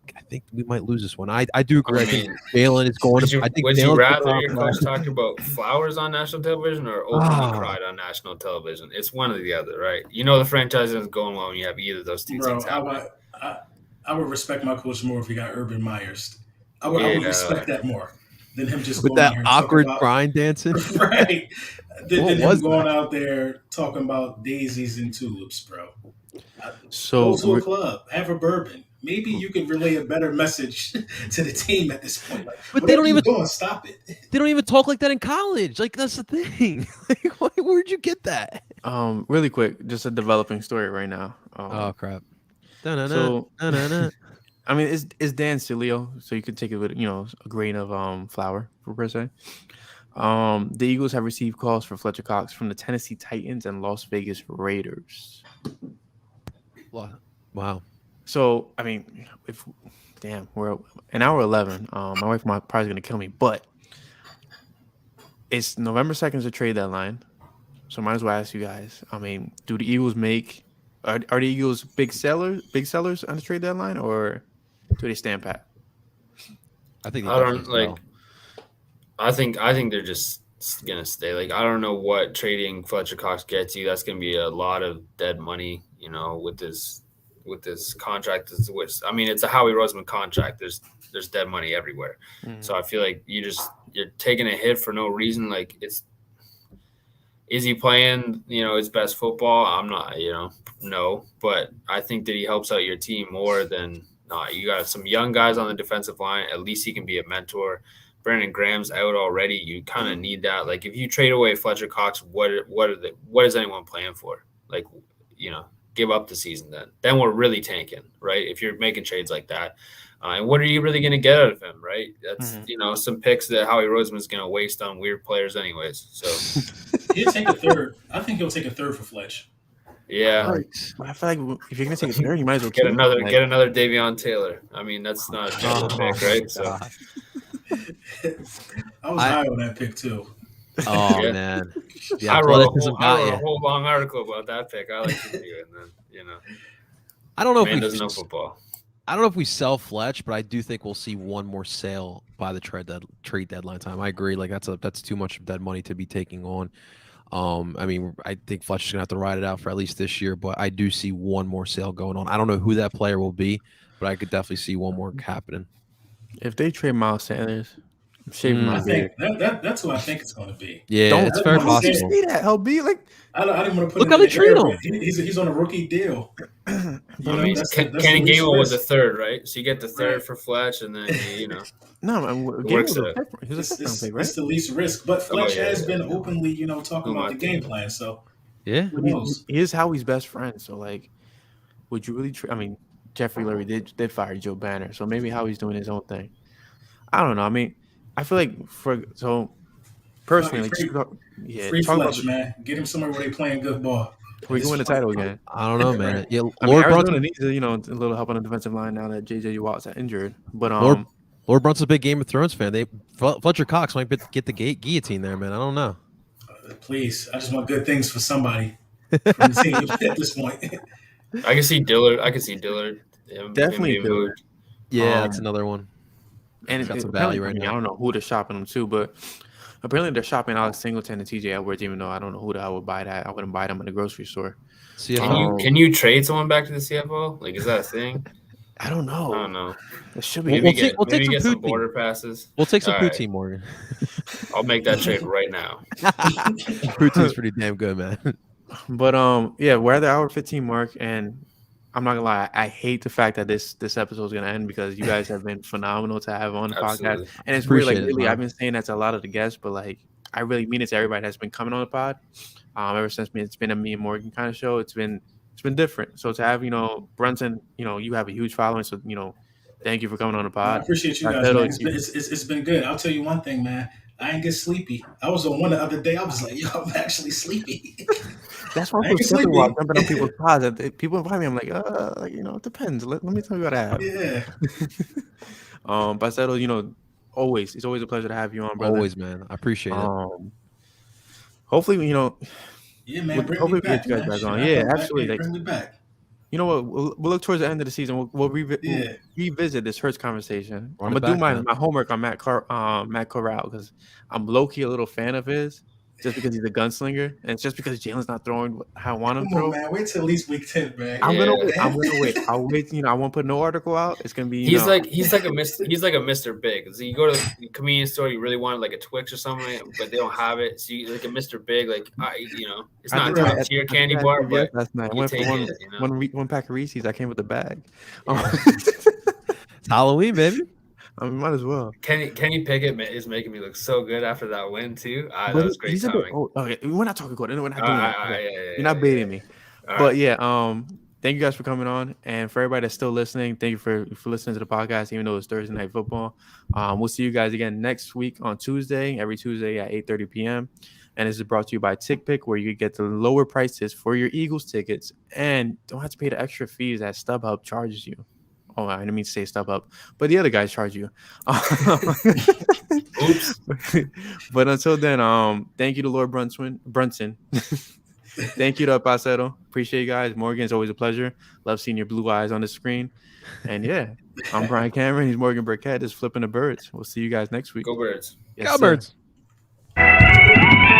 we might lose this one. I do agree. I think Balin is going. Would you rather your coach talk about flowers on national television or openly cried on national television? It's one or the other, right? The franchise isn't going well when you have either of those two things happening. I would respect my coach more if he got Urban Meyers. I would respect that more than him just with going that here awkward Bryan dancing, right? Than him going out there talking about daisies and tulips, bro. So go to a club, have a bourbon. Maybe you can relay a better message to the team at this point. Like, but they don't even stop it. They don't even talk like that in college. Like, that's the thing. Like, where'd you get that? Really quick, just a developing story right now. Oh crap. So, I mean, it's Dan Sileo, so you could take it with a grain of flour per se. The Eagles have received calls for Fletcher Cox from the Tennessee Titans and Las Vegas Raiders. Wow. So, I mean, we're an hour 11. My wife probably going to kill me, but it's November 2nd is the trade deadline. So might as well ask you guys. I mean, do the Eagles are the Eagles big sellers on the trade deadline, or do they stand pat? I think I think they're just gonna stay. Like, I don't know what trading Fletcher Cox gets you. That's gonna be a lot of dead money, with this contract. I mean, it's a Howie Roseman contract. There's dead money everywhere. Mm-hmm. So I feel like you're taking a hit for no reason. Like, is he playing, his best football? I'm not, no. But I think that he helps out your team more than not. You got some young guys on the defensive line. At least he can be a mentor. Brandon Graham's out already. You kind of need that. Like, if you trade away Fletcher Cox, what is anyone playing for? Like, give up the season then. Then we're really tanking, right? If you're making trades like that. And what are you really going to get out of him, right? That's, some picks that Howie Roseman's going to waste on weird players anyways. So he'll take a third. I think he'll take a third for Fletch. Yeah. I feel like if you're going to take a third, you might as well get another Davion Taylor. I mean, that's not a terrible pick, right? So I was high on that pick too. Oh man. Yeah, I wrote a whole long article about that pick. I like to do it, and then I don't know if doesn't know football. I don't know if we sell Fletch, but I do think we'll see one more sale by the trade deadline time. I agree. Like, that's too much dead money to be taking on. I mean, I think Fletch is gonna have to ride it out for at least this year, but I do see one more sale going on. I don't know who that player will be, but I could definitely see one more happening. If they trade Miles Sanders, I'm shaving my beard. That's who I think it's going to be. Yeah, it's very possible. See that, LB? Like, I didn't want to put. Look how they treat him. He's on a rookie deal. Kenny Gainwell was the third, right? So you get the third for Fletch, and then No, works it. It's the least risk, but Fletch has been openly, talking about the game plan. So yeah, he is Howie's best friend. So, like, would you really? I mean, Jeffrey Lurie did fire Joe Banner, so maybe Howie's doing his own thing. I don't know. I mean, I feel like personally, free Fletch, man. Get him somewhere where they playing good ball. We can win the title again. I don't know, man. Yeah, Arizona needs a little help on the defensive line now that J.J. Watt's injured. But Lord Brunson's a big Game of Thrones fan. Fletcher Cox might get the guillotine there, man. I don't know. Please, I just want good things for somebody from the team at this point. I can see Dillard. Definitely Dillard. Yeah, that's another one. And it's got some value right now. I don't know who they're shopping them to, but apparently they're shopping Alex Singleton and TJ Edwards, even though I don't know who the hell would buy that. I wouldn't buy them in the grocery store. Can you trade someone back to the CFO? Like, is that a thing? I don't know. I don't know. It should be. Maybe We'll take some get some poutine. border passes. We'll take some All right. poutine, Morgan. I'll make that trade right now. Poutine's pretty damn good, man. But yeah, we're at the hour 15 mark, and I'm not gonna lie, I hate the fact that this episode is gonna end because you guys have been phenomenal to have on the Absolutely. podcast, and it's weird. Like, Appreciate it, really, man. I've been saying that to a lot of the guests, but like, I really mean it to everybody that's been coming on the pod. Ever since it's been a me and Morgan kind of show. It's been different. So to have Brunson, you have a huge following, so thank you for coming on the pod. I appreciate you guys, man. It's been good. I'll tell you one thing, man. I ain't get sleepy. I was on one the other day. I was like, yo, I'm actually sleepy. That's why I I'm ain't so sleepy. while jumping on people's pods. People invite me. I'm like, it depends. Let me tell you what I have. Yeah. Parcero, it's always a pleasure to have you on, brother. Always, man. I appreciate it. Hopefully, Yeah, man. Bring hopefully me back, we get you guys man. back on. Shit, Yeah, I come absolutely. back, bring me back. You know what? We'll look towards the end of the season. We'll Yeah. revisit this Hurts conversation. Run I'm it gonna do back, my homework on Matt Corral because I'm low key a little fan of his, just because he's a gunslinger, and it's just because Jalen's not throwing how I want him to Come on, throw. man. Wait till at least week 10, man. I'm gonna wait. Yeah. I'll wait. I won't put no article out. It's gonna be. He's like a Mr. Big. So you go to the convenience store, you really want like a Twix or something, but they don't have it. So you like a Mr. Big, like it's not I top did tier that- candy I bar, did but last night. I you went for take one, it, you know? one pack of Reese's. I came with a bag. It's Halloween, baby. I mean, might as well. Kenny Pickett is making me look so good after that win too. That But was great he's a bit timing. old. Okay, we're not talking quarter. We're not doing that. Okay. Yeah, You're not baiting me. All But right. yeah, thank you guys for coming on, and for everybody that's still listening, thank you for listening to the podcast, even though it's Thursday Night Football. We'll see you guys again next week on Tuesday, every Tuesday at 8:30 p.m. And this is brought to you by TickPick, where you get the lower prices for your Eagles tickets and don't have to pay the extra fees that StubHub charges you. Oh, I didn't mean to say StubHub, but the other guys charge you. Oops. But until then, thank you to Lord Brunson. Thank you to Parcero. Appreciate you guys. Morgan, it's always a pleasure. Love seeing your blue eyes on the screen. And yeah, I'm Bryan Cameron. He's Morgan Burkett. This is Flipping the Birds. We'll see you guys next week. Go Birds. Yes, Go sir. Birds.